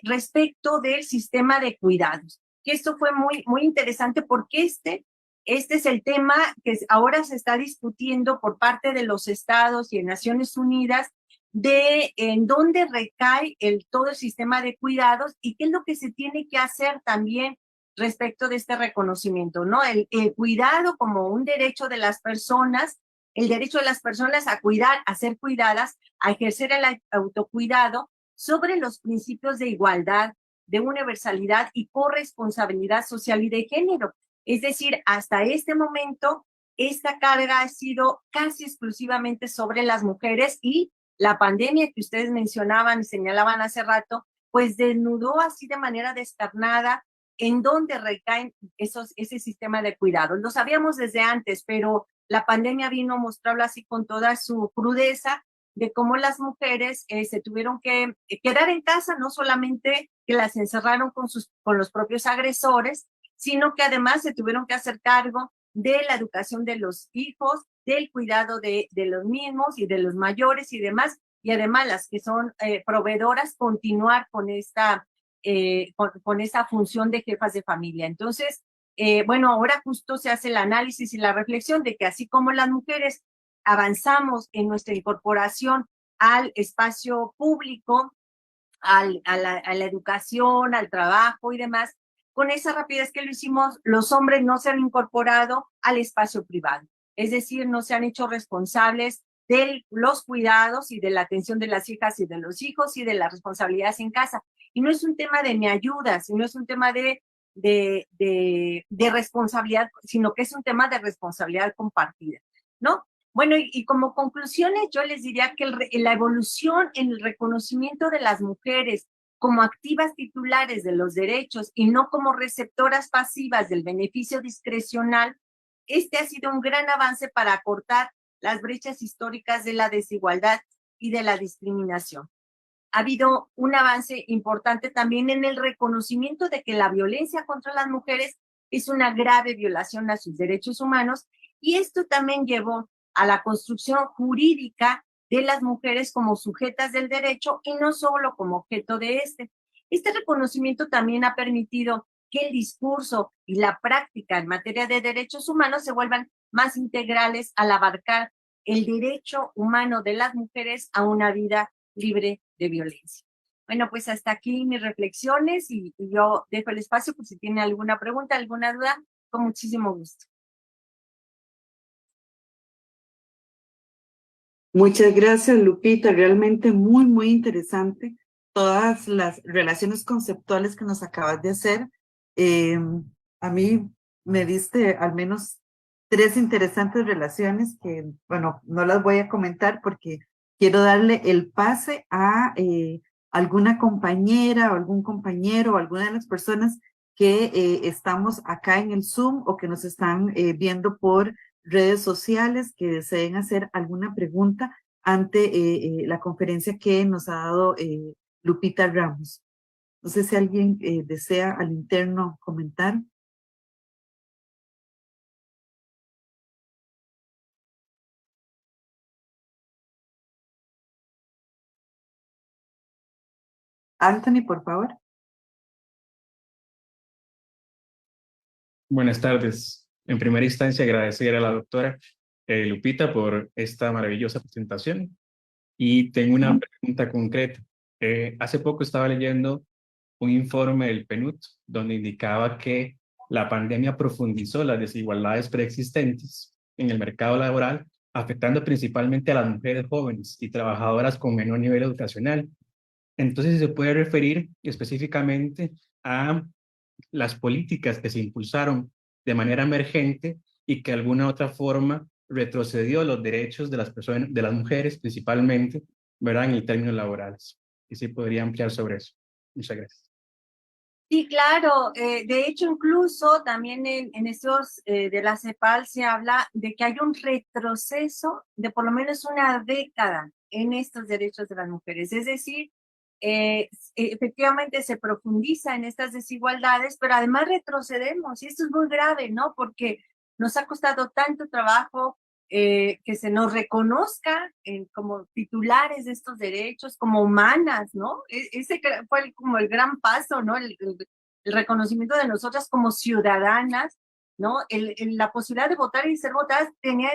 respecto del sistema de cuidados. Que esto fue muy interesante, porque este es el tema que ahora se está discutiendo por parte de los estados y en Naciones Unidas, de en dónde recae todo el sistema de cuidados y qué es lo que se tiene que hacer también respecto de este reconocimiento, ¿no? El cuidado como un derecho de las personas, el derecho de las personas a cuidar, a ser cuidadas, a ejercer el autocuidado sobre los principios de igualdad, de universalidad y corresponsabilidad social y de género. Es decir, hasta este momento, esta carga ha sido casi exclusivamente sobre las mujeres, y la pandemia que ustedes mencionaban y señalaban hace rato, pues desnudó así de manera descarnada en dónde recaen ese sistema de cuidados. Lo sabíamos desde antes, pero la pandemia vino a mostrarlo así con toda su crudeza, de cómo las mujeres se tuvieron que quedar en casa, no solamente que las encerraron con los propios agresores, sino que además se tuvieron que hacer cargo de la educación de los hijos, del cuidado de los mismos y de los mayores y demás, y además las que son proveedoras, continuar con esta función de jefas de familia. Entonces, bueno, ahora justo se hace el análisis y la reflexión de que así como las mujeres avanzamos en nuestra incorporación al espacio público, a la educación, al trabajo y demás, con esa rapidez que lo hicimos, los hombres no se han incorporado al espacio privado. Es decir, no se han hecho responsables de los cuidados y de la atención de las hijas y de los hijos y de las responsabilidades en casa. Y no es un tema de me ayuda, sino es un tema de responsabilidad, sino que es un tema de responsabilidad compartida, ¿no? Bueno, y como conclusiones, yo les diría que la evolución en el reconocimiento de las mujeres como activas titulares de los derechos y no como receptoras pasivas del beneficio discrecional, ha sido un gran avance para acortar las brechas históricas de la desigualdad y de la discriminación. Ha habido un avance importante también en el reconocimiento de que la violencia contra las mujeres es una grave violación a sus derechos humanos, y esto también llevó a la construcción jurídica de las mujeres como sujetas del derecho y no solo como objeto de este. Este reconocimiento también ha permitido que el discurso y la práctica en materia de derechos humanos se vuelvan más integrales al abarcar el derecho humano de las mujeres a una vida libre de violencia. Bueno, pues hasta aquí mis reflexiones, y yo dejo el espacio por si tiene alguna pregunta, alguna duda, con muchísimo gusto. Muchas gracias, Lupita. Realmente muy interesante todas las relaciones conceptuales que nos acabas de hacer. A mí me diste al menos 3 interesantes relaciones que, bueno, no las voy a comentar porque quiero darle el pase a alguna compañera o algún compañero o alguna de las personas que estamos acá en el Zoom o que nos están viendo por redes sociales, que deseen hacer alguna pregunta ante la conferencia que nos ha dado Lupita Ramos. No sé si alguien desea al interno comentar. Anthony, por favor. Buenas tardes. En primera instancia, agradecer a la doctora Lupita por esta maravillosa presentación. Y tengo una pregunta concreta. Hace poco estaba leyendo un informe del PNUD donde indicaba que la pandemia profundizó las desigualdades preexistentes en el mercado laboral, afectando principalmente a las mujeres jóvenes y trabajadoras con menor nivel educacional. Entonces, si se puede referir específicamente a las políticas que se impulsaron de manera emergente y que de alguna otra forma retrocedió los derechos de las personas, de las mujeres principalmente, ¿verdad? En términos laborales. Y si podría ampliar sobre eso. Muchas gracias. Sí, claro. De hecho, incluso también en estos de la CEPAL se habla de que hay un retroceso de por lo menos una década en estos derechos de las mujeres. Es decir, efectivamente se profundiza en estas desigualdades, pero además retrocedemos. Y esto es muy grave, ¿no? Porque nos ha costado tanto trabajo que se nos reconozca como titulares de estos derechos, como humanas, ¿no? Ese fue como el gran paso, ¿no? El reconocimiento de nosotras como ciudadanas, ¿no? La posibilidad de votar y ser votadas tenía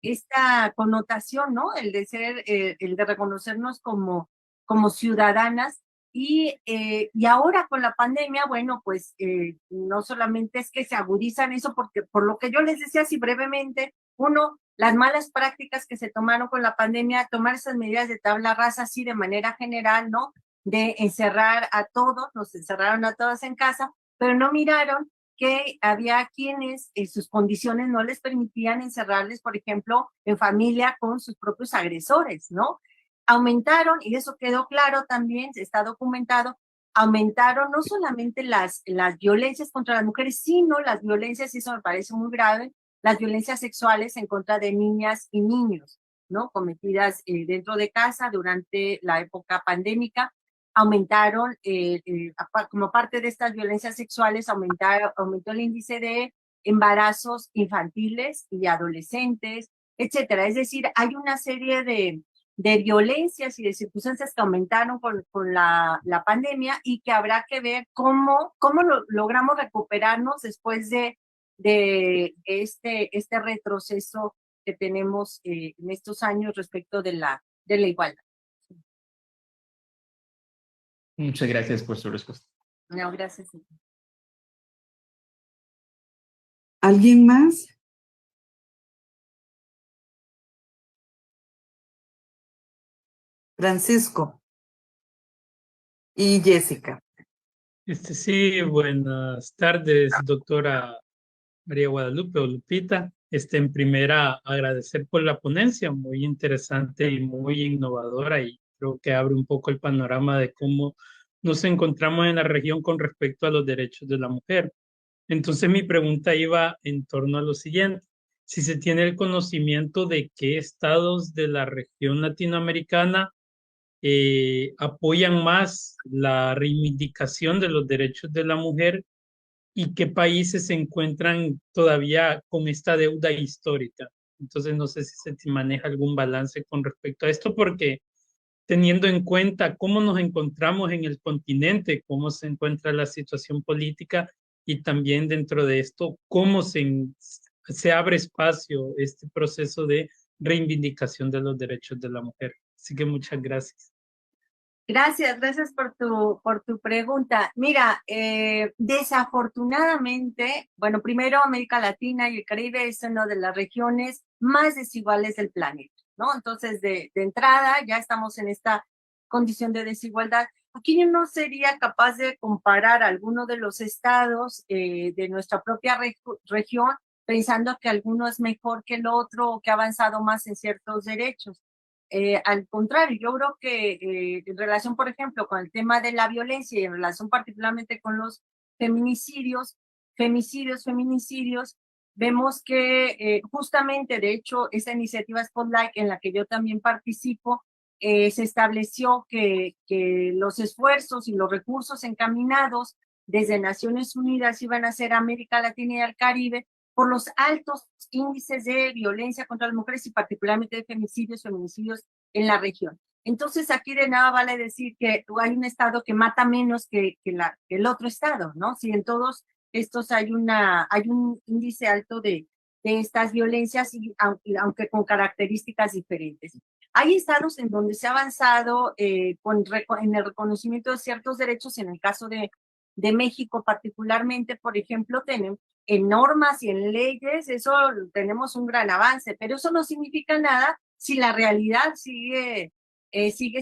esta connotación, ¿no? El de ser, el de reconocernos como ciudadanas. Y ahora con la pandemia, bueno, pues no solamente es que se agudizan eso, porque por lo que yo les decía así brevemente, uno, las malas prácticas que se tomaron con la pandemia, tomar esas medidas de tabla rasa así de manera general, ¿no? De encerrar a todos, nos encerraron a todos en casa, pero no miraron que había quienes sus condiciones no les permitían encerrarles, por ejemplo, en familia con sus propios agresores, ¿no? Aumentaron, y eso quedó claro también, está documentado, aumentaron no solamente las violencias contra las mujeres, sino las violencias, y eso me parece muy grave, las violencias sexuales en contra de niñas y niños, ¿no? Cometidas dentro de casa durante la época pandémica. Aumentaron, como parte de estas violencias sexuales, aumentó el índice de embarazos infantiles y adolescentes, etcétera. Es decir, hay una serie de violencias y de circunstancias que aumentaron con la pandemia y que habrá que ver cómo logramos recuperarnos después de este retroceso que tenemos en estos años respecto de la igualdad. Muchas gracias por su respuesta. No, gracias. ¿Alguien más? Francisco y Jessica. Sí, buenas tardes, doctora María Guadalupe o Lupita. En primera, agradecer por la ponencia, muy interesante y muy innovadora, y creo que abre un poco el panorama de cómo nos encontramos en la región con respecto a los derechos de la mujer. Entonces, mi pregunta iba en torno a lo siguiente. Si se tiene el conocimiento de qué estados de la región latinoamericana apoyan más la reivindicación de los derechos de la mujer y qué países se encuentran todavía con esta deuda histórica. Entonces, no sé si se maneja algún balance con respecto a esto, porque teniendo en cuenta cómo nos encontramos en el continente, cómo se encuentra la situación política y también dentro de esto, cómo se abre espacio este proceso de reivindicación de los derechos de la mujer. Así que muchas gracias. Gracias por tu pregunta. Mira, desafortunadamente, bueno, primero América Latina y el Caribe es una de las regiones más desiguales del planeta, ¿no? Entonces, de entrada, ya estamos en esta condición de desigualdad. Aquí yo no sería capaz de comparar alguno de los estados de nuestra propia región pensando que alguno es mejor que el otro o que ha avanzado más en ciertos derechos. Al contrario, yo creo que en relación, por ejemplo, con el tema de la violencia y en relación particularmente con los femicidios, vemos que justamente, de hecho, esa iniciativa Spotlight en la que yo también participo, se estableció que los esfuerzos y los recursos encaminados desde Naciones Unidas iban a ser América Latina y al Caribe por los altos índices de violencia contra las mujeres y particularmente de feminicidios en la región. Entonces aquí de nada vale decir que hay un estado que mata menos que el otro estado, ¿no? Si en todos estos hay un índice alto de estas violencias, y aunque con características diferentes. Hay estados en donde se ha avanzado en el reconocimiento de ciertos derechos, en el caso de México particularmente, por ejemplo, tenemos en normas y en leyes, eso tenemos un gran avance, pero eso no significa nada si la realidad sigue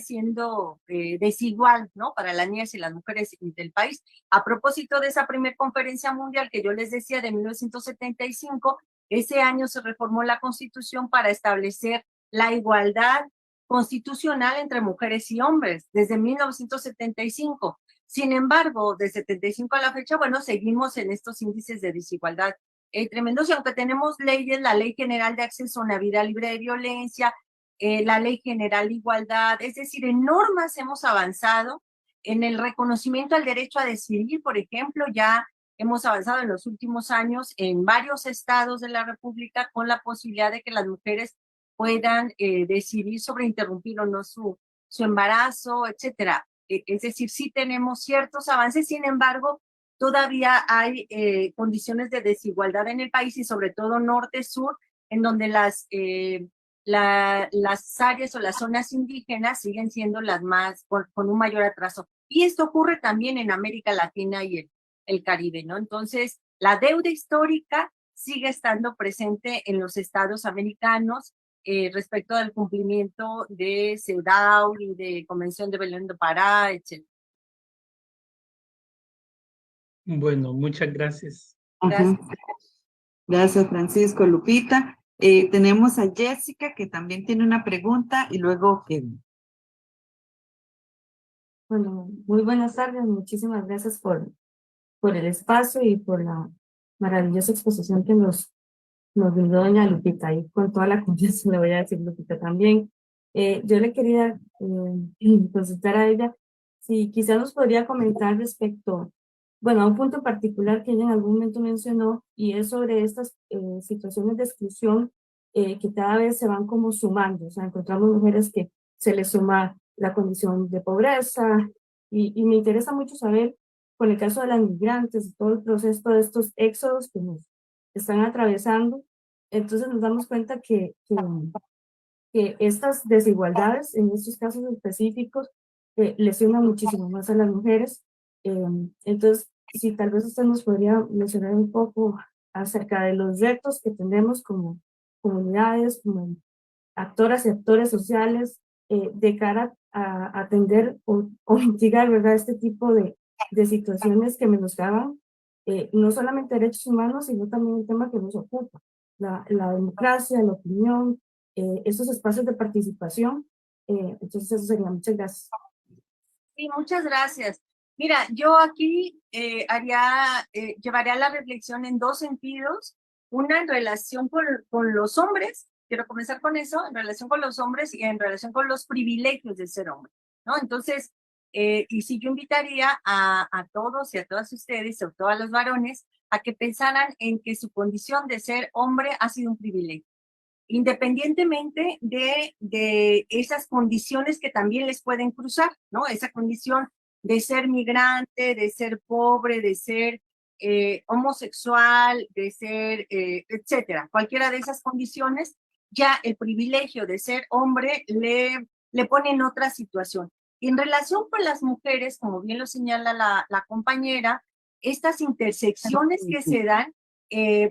siendo desigual, ¿no? Para las niñas y las mujeres del país. A propósito de esa primera conferencia mundial que yo les decía de 1975, ese año se reformó la Constitución para establecer la igualdad constitucional entre mujeres y hombres, desde 1975. Sin embargo, de 75 a la fecha, bueno, seguimos en estos índices de desigualdad tremendos, y aunque tenemos leyes, la Ley General de Acceso a una Vida Libre de Violencia, la Ley General de Igualdad, es decir, en normas hemos avanzado, en el reconocimiento al derecho a decidir, por ejemplo, ya hemos avanzado en los últimos años en varios estados de la República con la posibilidad de que las mujeres puedan decidir sobre interrumpir o no su embarazo, etcétera. Es decir, sí tenemos ciertos avances, sin embargo, todavía hay condiciones de desigualdad en el país, y sobre todo norte-sur, en donde las áreas o las zonas indígenas siguen siendo las más, con un mayor atraso. Y esto ocurre también en América Latina y el Caribe, ¿no? Entonces, la deuda histórica sigue estando presente en los estados americanos respecto al cumplimiento de CEDAW y de Convención de Belén do Pará, etc. Bueno, muchas gracias. Gracias. Gracias, Francisco. Lupita. Tenemos a Jessica, que también tiene una pregunta, y luego Kevin. Bueno, muy buenas tardes. Muchísimas gracias por el espacio y por la maravillosa exposición que nos brindó doña Lupita. Y con toda la confianza le voy a decir Lupita también. Yo le quería consultar a ella si quizás nos podría comentar respecto, bueno, a un punto particular que ella en algún momento mencionó, y es sobre estas situaciones de exclusión que cada vez se van como sumando. O sea, encontramos mujeres que se les suma la condición de pobreza, y me interesa mucho saber, con el caso de las migrantes y todo el proceso de estos éxodos que nos están atravesando, entonces nos damos cuenta que estas desigualdades en estos casos específicos lesionan muchísimo más a las mujeres. Entonces, si tal vez usted nos podría mencionar un poco acerca de los retos que tenemos como comunidades, como actoras y actores sociales, de cara a atender o mitigar, ¿verdad?, este tipo de situaciones que menoscaban no solamente derechos humanos, sino también un tema que nos ocupa, la democracia, la opinión, esos espacios de participación. Entonces eso sería. Muchas gracias. Sí, muchas gracias. Mira, yo aquí llevaría la reflexión en dos sentidos. Una en relación con los hombres, quiero comenzar con eso, en relación con los hombres y en relación con los privilegios de ser hombre, ¿no? Entonces, y sí, yo invitaría a todos y a todas ustedes, sobre todo a los varones, a que pensaran en que su condición de ser hombre ha sido un privilegio, independientemente de esas condiciones que también les pueden cruzar, ¿no? Esa condición de ser migrante, de ser pobre, de ser homosexual, de ser, etcétera. Cualquiera de esas condiciones, ya el privilegio de ser hombre le pone en otra situación. Y en relación con las mujeres, como bien lo señala la compañera, estas intersecciones que se dan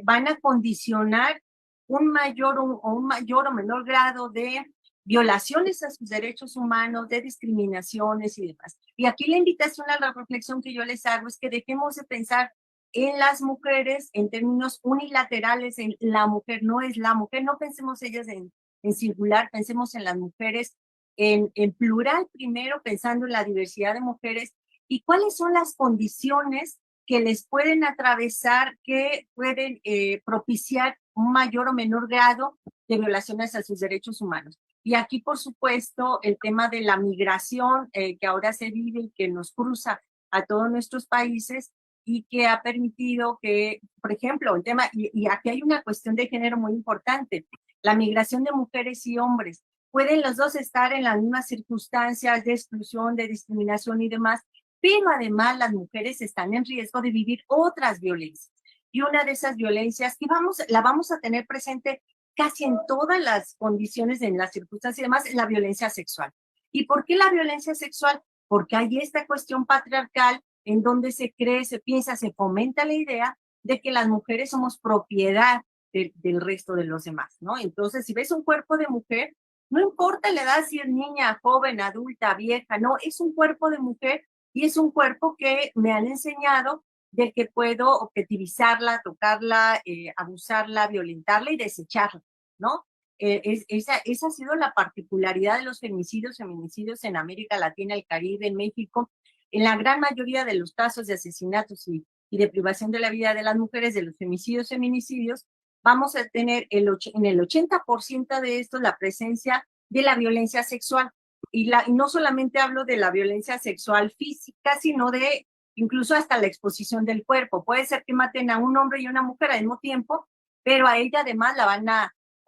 van a condicionar un mayor o menor grado de violaciones a sus derechos humanos, de discriminaciones y demás. Y aquí la invitación a la reflexión que yo les hago es que dejemos de pensar en las mujeres en términos unilaterales, en la mujer, no es la mujer, no pensemos ellas en singular, pensemos en las mujeres en plural primero, pensando en la diversidad de mujeres y cuáles son las condiciones que les pueden atravesar, que pueden propiciar un mayor o menor grado de violaciones a sus derechos humanos. Y aquí, por supuesto, el tema de la migración que ahora se vive y que nos cruza a todos nuestros países y que ha permitido que, por ejemplo, el tema, y aquí hay una cuestión de género muy importante, la migración de mujeres y hombres. pueden los dos estar en las mismas circunstancias de exclusión, de discriminación y demás, pero además las mujeres están en riesgo de vivir otras violencias. Y una de esas violencias que la vamos a tener presente casi en todas las condiciones, en las circunstancias y demás, es la violencia sexual. ¿Y por qué la violencia sexual? Porque hay esta cuestión patriarcal en donde se cree, se piensa, se fomenta la idea de que las mujeres somos propiedad del resto de los demás, ¿no? Entonces, si ves un cuerpo de mujer, no importa la edad, si es niña, joven, adulta, vieja, no, es un cuerpo de mujer y es un cuerpo que me han enseñado de que puedo objetivizarla, tocarla, abusarla, violentarla y desecharla, ¿no? Esa ha sido la particularidad de los feminicidios en América Latina, el Caribe, en México. En la gran mayoría de los casos de asesinatos y de privación de la vida de las mujeres, de los feminicidios, vamos a tener en el 80% de estos la presencia de la violencia sexual. Y no solamente hablo de la violencia sexual física, sino de incluso hasta la exposición del cuerpo. Puede ser que maten a un hombre y una mujer al mismo tiempo, pero a ella además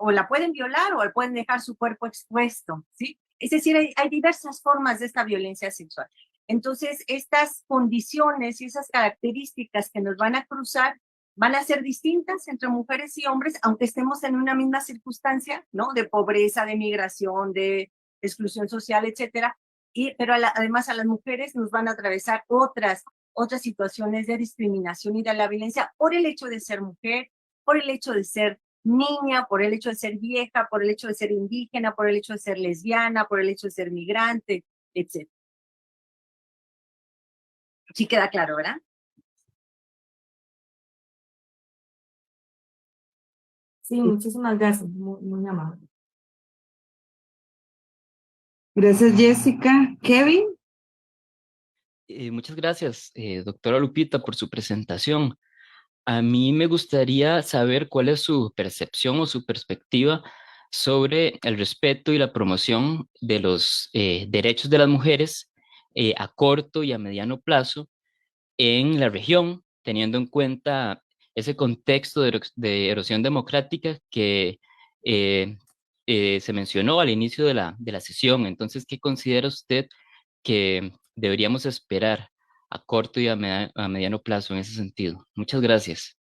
o la pueden violar o pueden dejar su cuerpo expuesto, ¿sí? Es decir, hay diversas formas de esta violencia sexual. Entonces, estas condiciones y esas características que nos van a cruzar van a ser distintas entre mujeres y hombres, aunque estemos en una misma circunstancia, ¿no? De pobreza, de migración, de exclusión social, etcétera. Pero además a las mujeres nos van a atravesar otras situaciones de discriminación y de la violencia por el hecho de ser mujer, por el hecho de ser niña, por el hecho de ser vieja, por el hecho de ser indígena, por el hecho de ser lesbiana, por el hecho de ser migrante, etc. Sí queda claro, ¿verdad? Sí, muchísimas gracias, muy amable. Gracias, Jessica. Kevin. Muchas gracias, doctora Lupita, por su presentación. A mí me gustaría saber cuál es su percepción o su perspectiva sobre el respeto y la promoción de los derechos de las mujeres a corto y a mediano plazo en la región, teniendo en cuenta ese contexto de erosión democrática que se mencionó al inicio de la sesión. Entonces, ¿qué considera usted que deberíamos esperar a corto y a mediano plazo en ese sentido? Muchas gracias.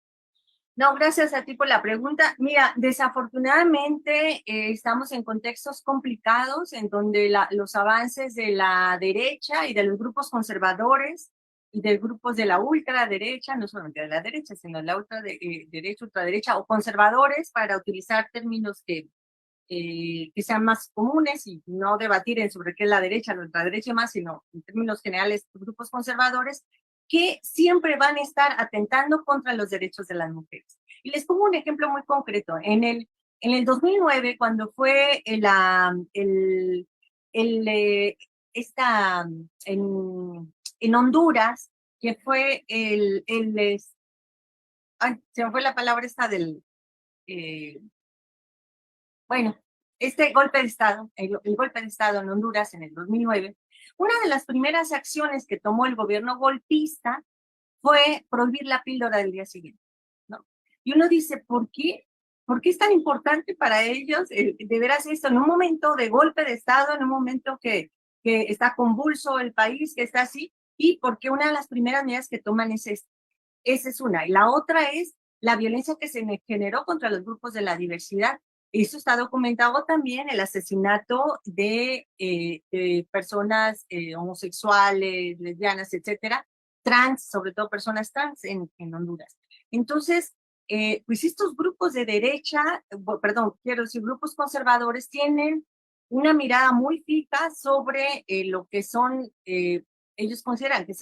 No, gracias a ti por la pregunta. Mira, desafortunadamente estamos en contextos complicados en donde los avances de la derecha y de los grupos conservadores y de grupos de la ultraderecha, no solamente de la derecha, sino de la derecha, ultraderecha o conservadores, para utilizar términos que sean más comunes y no debatir sobre qué es la derecha, la ultraderecha y más, sino en términos generales, grupos conservadores, que siempre van a estar atentando contra los derechos de las mujeres. Y les pongo un ejemplo muy concreto. En el 2009, cuando fue en Honduras, que fue se me fue la palabra esta bueno, este golpe de Estado, el golpe de Estado en Honduras en el 2009, una de las primeras acciones que tomó el gobierno golpista fue prohibir la píldora del día siguiente, ¿no? Y uno dice, ¿por qué? ¿Por qué es tan importante para ellos de veras esto en un momento de golpe de Estado, en un momento que está convulso el país, que está así? Y porque una de las primeras medidas que toman es esta. Esa es una. Y la otra es la violencia que se generó contra los grupos de la diversidad. Eso está documentado también, el asesinato de personas homosexuales, lesbianas, etcétera, trans, sobre todo personas trans en Honduras. Entonces, pues estos grupos de derecha, quiero decir, grupos conservadores tienen una mirada muy fija sobre lo que son, ellos consideran que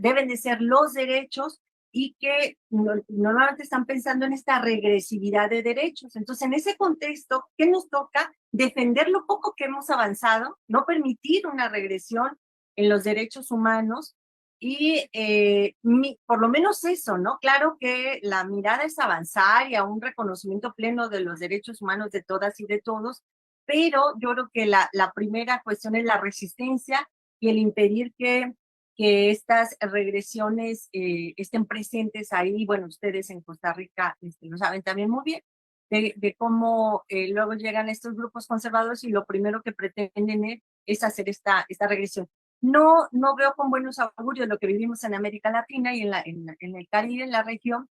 deben de ser los derechos y que normalmente están pensando en esta regresividad de derechos. Entonces, en ese contexto, ¿qué nos toca? Defender lo poco que hemos avanzado, no permitir una regresión en los derechos humanos y por lo menos eso, ¿no? Claro que la mirada es avanzar y a un reconocimiento pleno de los derechos humanos de todas y de todos, pero yo creo que la primera cuestión es la resistencia y el impedir que estas regresiones estén presentes ahí. Bueno, ustedes en Costa Rica lo saben también muy bien. de cómo luego llegan estos grupos conservadores y lo primero que pretenden es hacer esta regresión. No veo con buenos augurios lo que vivimos en América Latina y en el Caribe, en la región.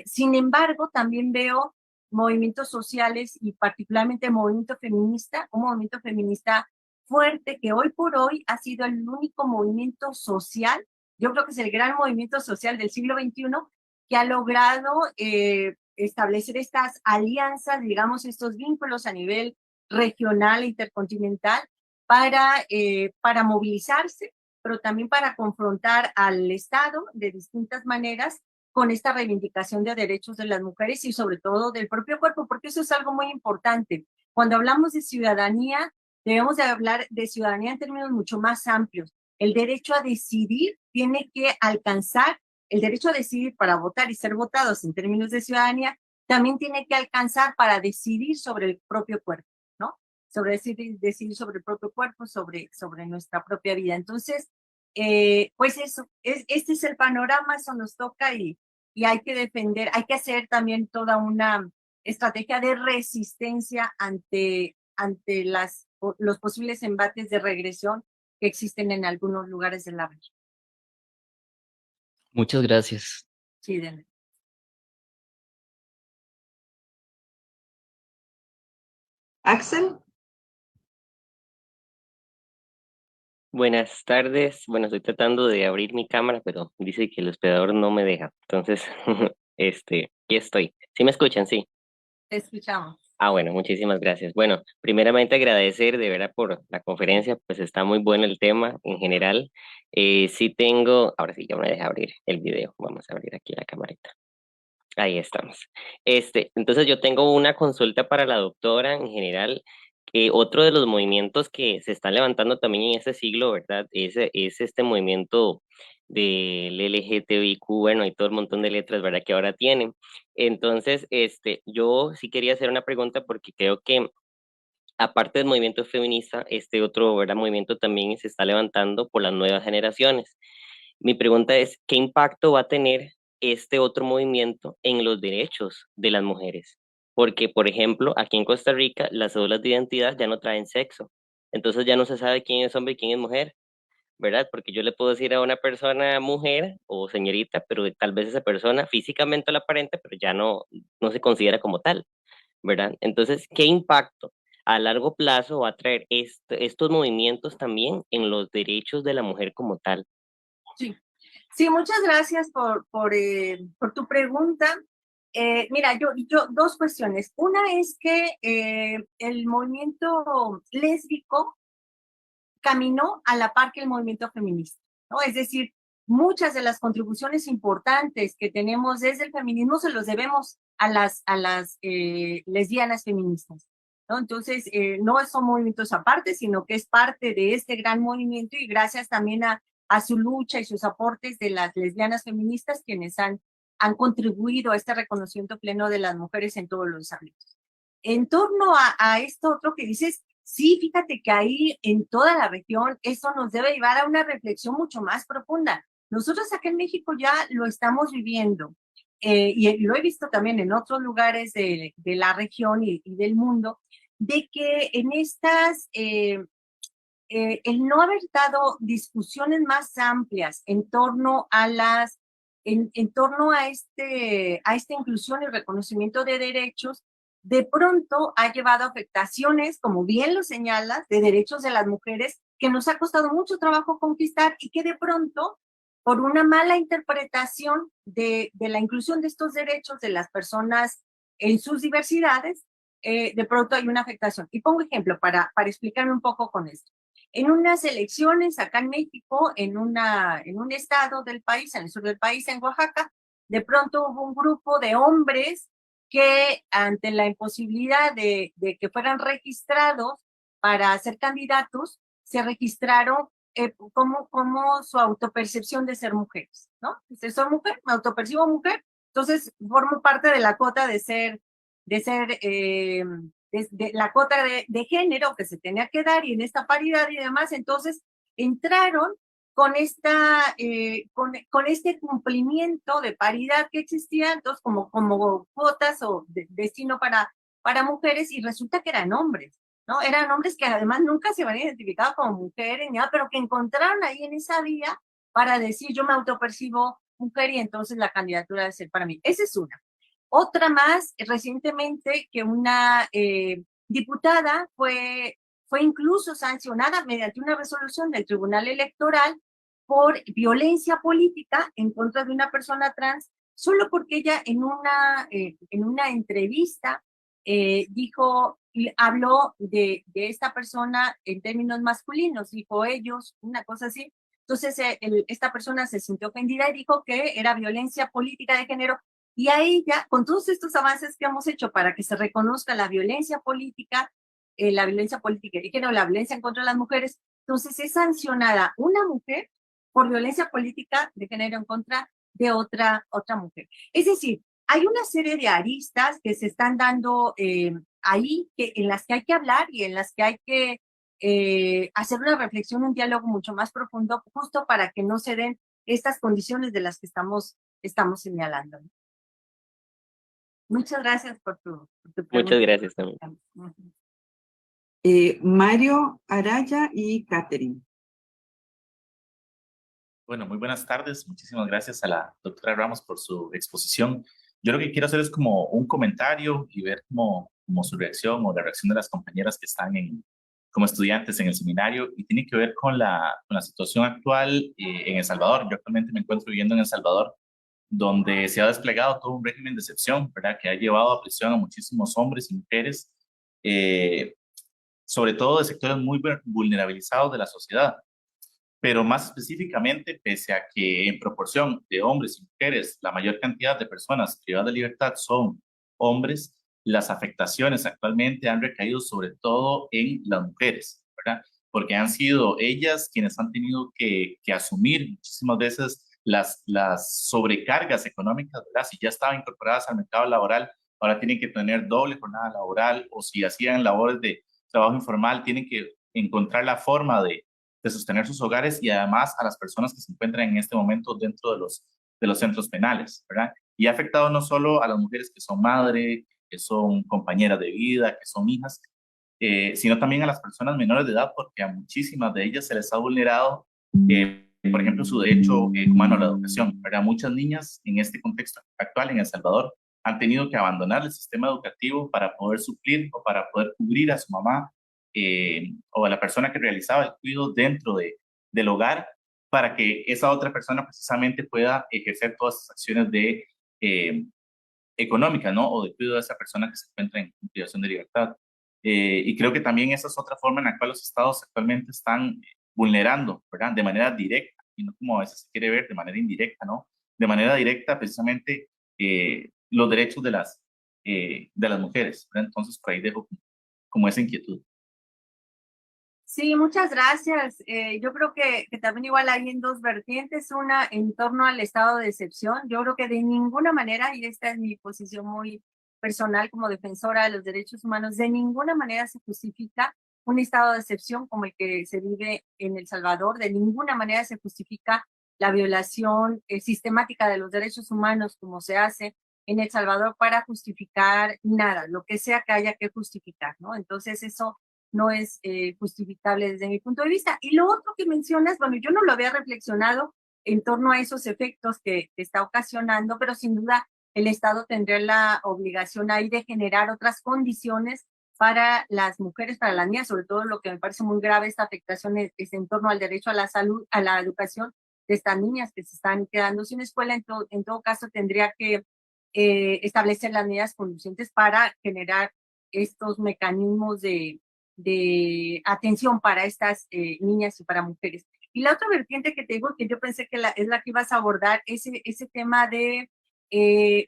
Sin embargo, también veo movimientos sociales y particularmente movimiento feminista, un movimiento feminista fuerte que hoy por hoy ha sido el único movimiento social, yo creo que es el gran movimiento social del siglo XXI, que ha logrado establecer estas alianzas, digamos, estos vínculos a nivel regional e intercontinental para movilizarse, pero también para confrontar al Estado de distintas maneras con esta reivindicación de derechos de las mujeres y sobre todo del propio cuerpo, porque eso es algo muy importante. Cuando hablamos de ciudadanía, debemos de hablar de ciudadanía en términos mucho más amplios. El derecho a decidir tiene que alcanzar, el derecho a decidir para votar y ser votados en términos de ciudadanía, también tiene que alcanzar para decidir sobre el propio cuerpo, ¿no? Sobre decidir sobre el propio cuerpo, sobre nuestra propia vida. Entonces, pues eso, este es el panorama, eso nos toca y hay que defender, hay que hacer también toda una estrategia de resistencia ante los posibles embates de regresión que existen en algunos lugares de la región. Muchas gracias. Sí, Dene. Axel. Buenas tardes. Bueno, estoy tratando de abrir mi cámara, pero dice que el hospedador no me deja. Entonces, aquí estoy. ¿Sí me escuchan? Sí. Te escuchamos. Ah, bueno, muchísimas gracias. Bueno, primeramente agradecer de verdad por la conferencia, pues está muy bueno el tema en general. Sí tengo, ahora sí, ya me deja abrir el video. Vamos a abrir aquí la camarita. Ahí estamos. Entonces yo tengo una consulta para la doctora en general. Otro de los movimientos que se están levantando también en este siglo, ¿verdad? Es este movimiento del LGTBIQ, bueno, y todo el montón de letras, ¿verdad? Que ahora tienen. Entonces, yo sí quería hacer una pregunta porque creo que aparte del movimiento feminista, este otro, ¿verdad? Movimiento también se está levantando por las nuevas generaciones. Mi pregunta es, ¿qué impacto va a tener este otro movimiento en los derechos de las mujeres? Porque, por ejemplo, aquí en Costa Rica, las cédulas de identidad ya no traen sexo. Entonces ya no se sabe quién es hombre y quién es mujer, ¿verdad? Porque yo le puedo decir a una persona mujer o señorita, pero tal vez esa persona físicamente la aparenta, pero ya no se considera como tal, ¿verdad? Entonces, ¿qué impacto a largo plazo va a traer estos movimientos también en los derechos de la mujer como tal? Sí, muchas gracias por tu pregunta. Mira, yo dos cuestiones. Una es que el movimiento lésbico caminó a la par que el movimiento feminista, ¿no? Es decir, muchas de las contribuciones importantes que tenemos desde el feminismo se los debemos a las lesbianas feministas, ¿no? Entonces, no son movimientos aparte, sino que es parte de este gran movimiento y gracias también a su lucha y sus aportes de las lesbianas feministas quienes han contribuido a este reconocimiento pleno de las mujeres en todos los ámbitos. En torno a esto otro que dices, sí, fíjate que ahí en toda la región eso nos debe llevar a una reflexión mucho más profunda. Nosotros acá en México ya lo estamos viviendo y lo he visto también en otros lugares de la región y del mundo, de que en estas, el no haber dado discusiones más amplias en torno a en torno a esta inclusión y reconocimiento de derechos, de pronto ha llevado a afectaciones, como bien lo señalas, de derechos de las mujeres que nos ha costado mucho trabajo conquistar y que de pronto, por una mala interpretación de la inclusión de estos derechos de las personas en sus diversidades, de pronto hay una afectación. Y pongo ejemplo para explicarme un poco con esto. En unas elecciones acá en México, en un estado del país, en el sur del país, en Oaxaca, de pronto hubo un grupo de hombres que ante la imposibilidad de que fueran registrados para ser candidatos, se registraron como su autopercepción de ser mujeres, ¿no? Dice, soy mujer, me autopercibo mujer, entonces formo parte de la cuota de la cuota de género que se tenía que dar y en esta paridad y demás, entonces entraron con este cumplimiento de paridad que existía, entonces como cuotas o destino para mujeres, y resulta que eran hombres, ¿no? Eran hombres que además nunca se habían identificado como mujeres, ni nada, pero que encontraron ahí en esa vía para decir, yo me autopercibo mujer y entonces la candidatura debe ser para mí. Esa es una. Otra más, recientemente, que una diputada fue incluso sancionada mediante una resolución del Tribunal Electoral por violencia política en contra de una persona trans, solo porque ella en una entrevista habló de esta persona en términos masculinos, dijo ellos, una cosa así. Entonces esta persona se sintió ofendida y dijo que era violencia política de género, y a ella, con todos estos avances que hemos hecho para que se reconozca la violencia política de género, la violencia en contra de las mujeres, entonces es sancionada una mujer por violencia política de género en contra de otra mujer. Es decir, hay una serie de aristas que se están dando ahí, en las que hay que hablar y en las que hay que hacer una reflexión, un diálogo mucho más profundo, justo para que no se den estas condiciones de las que estamos señalando. Muchas gracias por tu pregunta. Muchas gracias también. Mario Araya y Catherine. Bueno, muy buenas tardes. Muchísimas gracias a la doctora Ramos por su exposición. Yo lo que quiero hacer es como un comentario y ver como su reacción o la reacción de las compañeras que están como estudiantes en el seminario, y tiene que ver con la situación actual en El Salvador. Yo actualmente me encuentro viviendo en El Salvador, donde se ha desplegado todo un régimen de excepción, ¿verdad?, que ha llevado a prisión a muchísimos hombres y mujeres, sobre todo de sectores muy vulnerabilizados de la sociedad. Pero más específicamente, pese a que en proporción de hombres y mujeres la mayor cantidad de personas privadas de libertad son hombres, las afectaciones actualmente han recaído sobre todo en las mujeres, ¿verdad? Porque han sido ellas quienes han tenido que asumir muchísimas veces las sobrecargas económicas, ¿verdad? Si ya estaban incorporadas al mercado laboral, ahora tienen que tener doble jornada laboral, o si hacían labores de trabajo informal, tienen que encontrar la forma de sostener sus hogares, y además a las personas que se encuentran en este momento dentro de los centros penales, ¿verdad? Y ha afectado no solo a las mujeres que son madres, que son compañeras de vida, que son hijas, sino también a las personas menores de edad, porque a muchísimas de ellas se les ha vulnerado, por ejemplo, su derecho humano a la educación, ¿verdad? Muchas niñas en este contexto actual en El Salvador han tenido que abandonar el sistema educativo para poder suplir o para poder cubrir a su mamá, o a la persona que realizaba el cuidado dentro del hogar, para que esa otra persona precisamente pueda ejercer todas esas acciones económicas, ¿no? O de cuidado de esa persona que se encuentra en privación de libertad. Y creo que también esa es otra forma en la cual los estados actualmente están vulnerando, ¿verdad?, de manera directa, y no como a veces se quiere ver de manera indirecta, ¿no? De manera directa, precisamente, los derechos de las mujeres, ¿verdad? Entonces, por ahí dejo como esa inquietud. Sí, muchas gracias. Yo creo que también igual hay en dos vertientes, una en torno al estado de excepción. Yo creo que de ninguna manera, y esta es mi posición muy personal como defensora de los derechos humanos, de ninguna manera se justifica un estado de excepción como el que se vive en El Salvador, de ninguna manera se justifica la violación sistemática de los derechos humanos como se hace en El Salvador para justificar nada, lo que sea que haya que justificar, ¿no? Entonces eso no es justificable desde mi punto de vista. Y lo otro que mencionas, bueno, yo no lo había reflexionado en torno a esos efectos que está ocasionando, pero sin duda el Estado tendrá la obligación ahí de generar otras condiciones para las mujeres, para las niñas, sobre todo lo que me parece muy grave esta afectación es en torno al derecho a la salud, a la educación de estas niñas que se están quedando sin escuela. En todo caso tendría que establecer las medidas conducentes para generar estos mecanismos de atención para estas niñas y para mujeres. Y la otra vertiente que te digo, que yo pensé que es la que ibas a abordar, ese tema de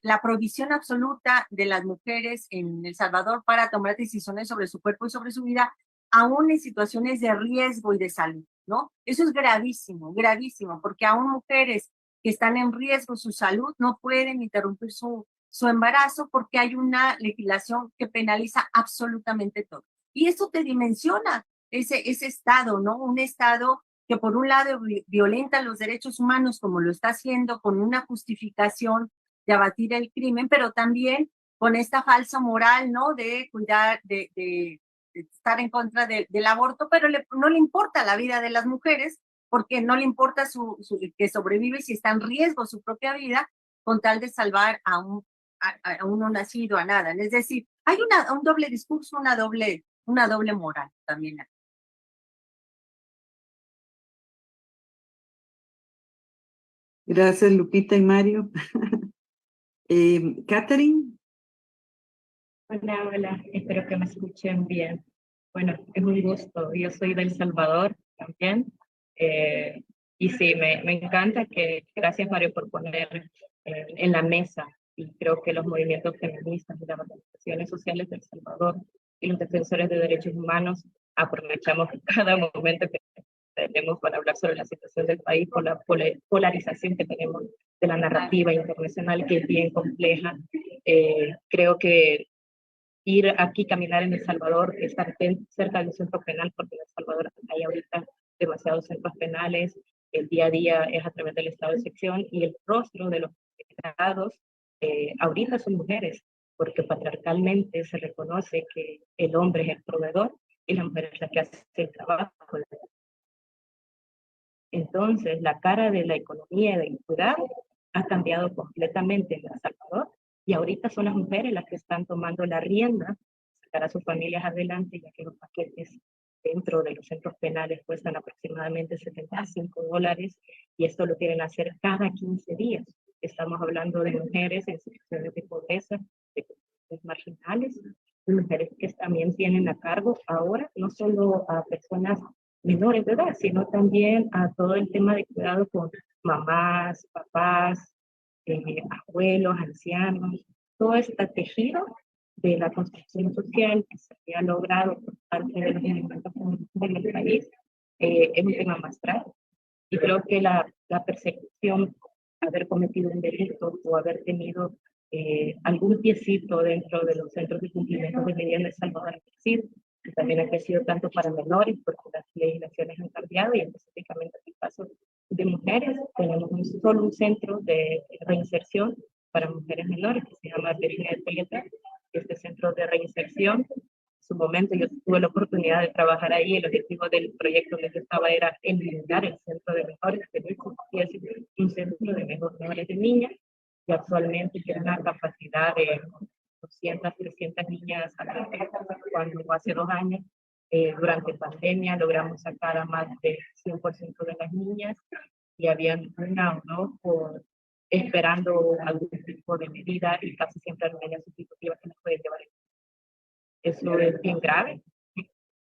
la provisión absoluta de las mujeres en El Salvador para tomar decisiones sobre su cuerpo y sobre su vida, aún en situaciones de riesgo y de salud, ¿no? Eso es gravísimo, gravísimo, porque aún mujeres que están en riesgo su salud no pueden interrumpir su embarazo porque hay una legislación que penaliza absolutamente todo. Y eso te dimensiona ese estado, ¿no? Un estado que por un lado violenta los derechos humanos como lo está haciendo con una justificación de abatir el crimen, pero también con esta falsa moral, ¿no? De cuidar, de estar en contra del aborto, pero no le importa la vida de las mujeres, porque no le importa que sobrevive si está en riesgo su propia vida, con tal de salvar a un no nacido, a nada. Es decir, hay un doble discurso, una doble moral también. Gracias, Lupita y Mario. Catherine. Hola, hola, espero que me escuchen bien. Bueno, es un gusto. Yo soy de El Salvador también. Y sí, me encanta gracias Mario por poner en la mesa, y creo que los movimientos feministas y las organizaciones sociales de El Salvador y los defensores de derechos humanos aprovechamos cada momento que tenemos para hablar sobre la situación del país por la polarización que tenemos de la narrativa internacional, que es bien compleja. Creo que ir aquí, caminar en El Salvador, estar cerca del centro penal, porque en El Salvador hay ahorita demasiados centros penales, el día a día es a través del estado de sección, y el rostro de los afectados ahorita son mujeres, porque patriarcalmente se reconoce que el hombre es el proveedor y la mujer es la que hace el trabajo. Entonces, la cara de la economía y del cuidado ha cambiado completamente en El Salvador, y ahorita son las mujeres las que están tomando la rienda, sacar a sus familias adelante, ya que los paquetes dentro de los centros penales cuestan aproximadamente $75, y esto lo quieren hacer cada 15 días. Estamos hablando de mujeres en situaciones de pobreza, de comunidades marginales, de mujeres que también tienen a cargo ahora no solo a personas menores de edad, sino también a todo el tema de cuidado con mamás, papás, abuelos, ancianos, todo este tejido de la construcción social que se había logrado por parte de los movimientos feministas en el país, es un tema más grave. Y creo que la persecución, haber cometido un delito o haber tenido algún piecito dentro de los centros de cumplimiento de medidas en El Salvador ha crecido, y también ha crecido tanto para menores, porque las legislaciones han cambiado, y específicamente en el caso de mujeres, tenemos solo un centro de reinserción para mujeres menores que se llama Virginia del Polieta. Este centro de reinserción, en su momento yo tuve la oportunidad de trabajar ahí. El objetivo del proyecto que yo estaba era eliminar el centro de menores, que no existía un centro de menores de niñas, y actualmente tiene una capacidad de 200, 300 niñas cuando hace 2 años, durante pandemia, logramos sacar a más del 100% de las niñas, y habían una o dos esperando algún tipo de medida, y casi siempre hay medidas sustitutivas que nos pueden llevar. Eso es bien grave,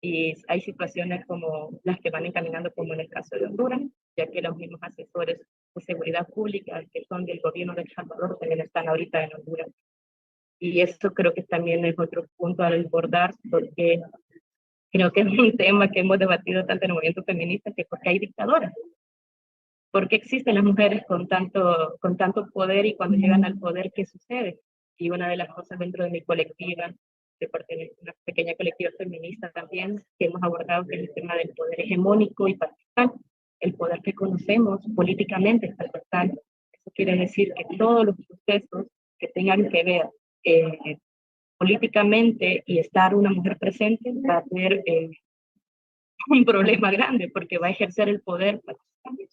y hay situaciones como las que van encaminando, como en el caso de Honduras, ya que los mismos asesores de seguridad pública que son del gobierno de El Salvador también están ahorita en Honduras. Y eso creo que también es otro punto a abordar, porque creo que es un tema que hemos debatido tanto en el movimiento feminista, que porque hay dictadoras. ¿Por qué existen las mujeres con tanto poder, y cuando llegan al poder, qué sucede? Y una de las cosas dentro de mi colectiva, de parte de una pequeña colectiva feminista también, que hemos abordado, que es el tema del poder hegemónico y patriarcal. El poder que conocemos políticamente es patriarcal. Eso quiere decir que todos los procesos que tengan que ver políticamente y estar una mujer presente va a tener un problema grande, porque va a ejercer el poder,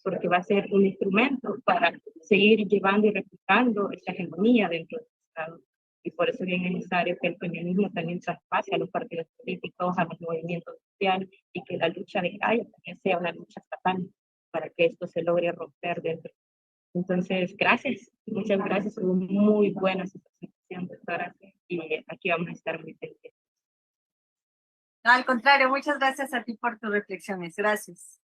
porque va a ser un instrumento para seguir llevando y replicando esa hegemonía dentro del Estado. Y por eso es bien necesario que el feminismo también traspase a los partidos políticos, a los movimientos sociales, y que la lucha de calle también sea una lucha estatal para que esto se logre romper dentro. Entonces, gracias, muchas gracias, fue muy buena su presentación, doctora, y aquí vamos a estar muy pendientes. No, al contrario, muchas gracias a ti por tus reflexiones. Gracias.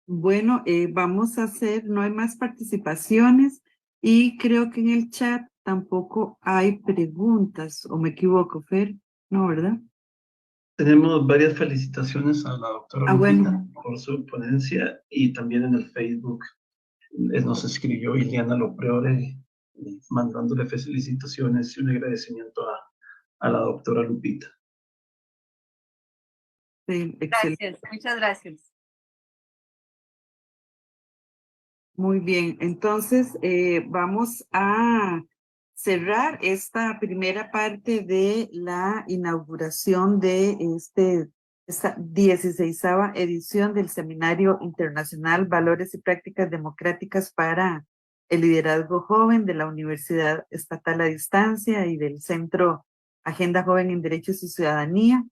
Bueno, vamos a hacer, no hay más participaciones, y creo que en el chat tampoco hay preguntas, o me equivoco, Fer, no, ¿verdad? Tenemos varias felicitaciones a la doctora Lupita, bueno, por su ponencia, y también en el Facebook nos escribió Iliana Lopriore mandándole felicitaciones y un agradecimiento a la doctora Lupita. Sí, excelente. Gracias, muchas gracias. Muy bien, entonces vamos a cerrar esta primera parte de la inauguración de esta 16ª edición del Seminario Internacional Valores y Prácticas Democráticas para el Liderazgo Joven de la Universidad Estatal a Distancia y del Centro Agenda Joven en Derechos y Ciudadanía.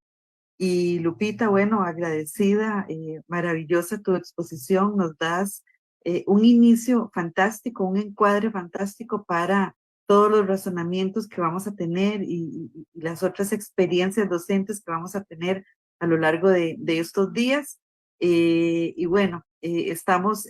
Y Lupita, bueno, agradecida, maravillosa tu exposición, nos das un inicio fantástico, un encuadre fantástico para todos los razonamientos que vamos a tener y las otras experiencias docentes que vamos a tener a lo largo de estos días. Y bueno, estamos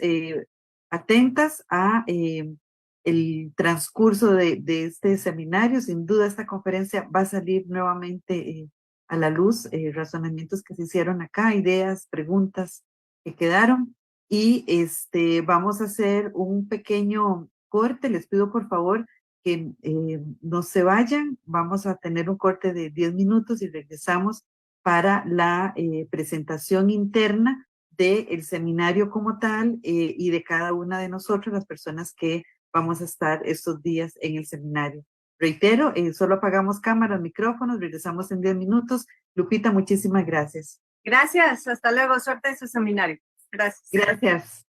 atentas a el transcurso de este seminario. Sin duda esta conferencia va a salir nuevamente a la luz, razonamientos que se hicieron acá, ideas, preguntas que quedaron. Y vamos a hacer un pequeño corte. Les pido por favor que no se vayan. Vamos a tener un corte de 10 minutos y regresamos para la presentación interna del seminario como tal y de cada una de nosotros, las personas que vamos a estar estos días en el seminario. Reitero, solo apagamos cámaras, micrófonos, regresamos en 10 minutos. Lupita, muchísimas gracias. Gracias, hasta luego, suerte en su seminario. Gracias. Gracias.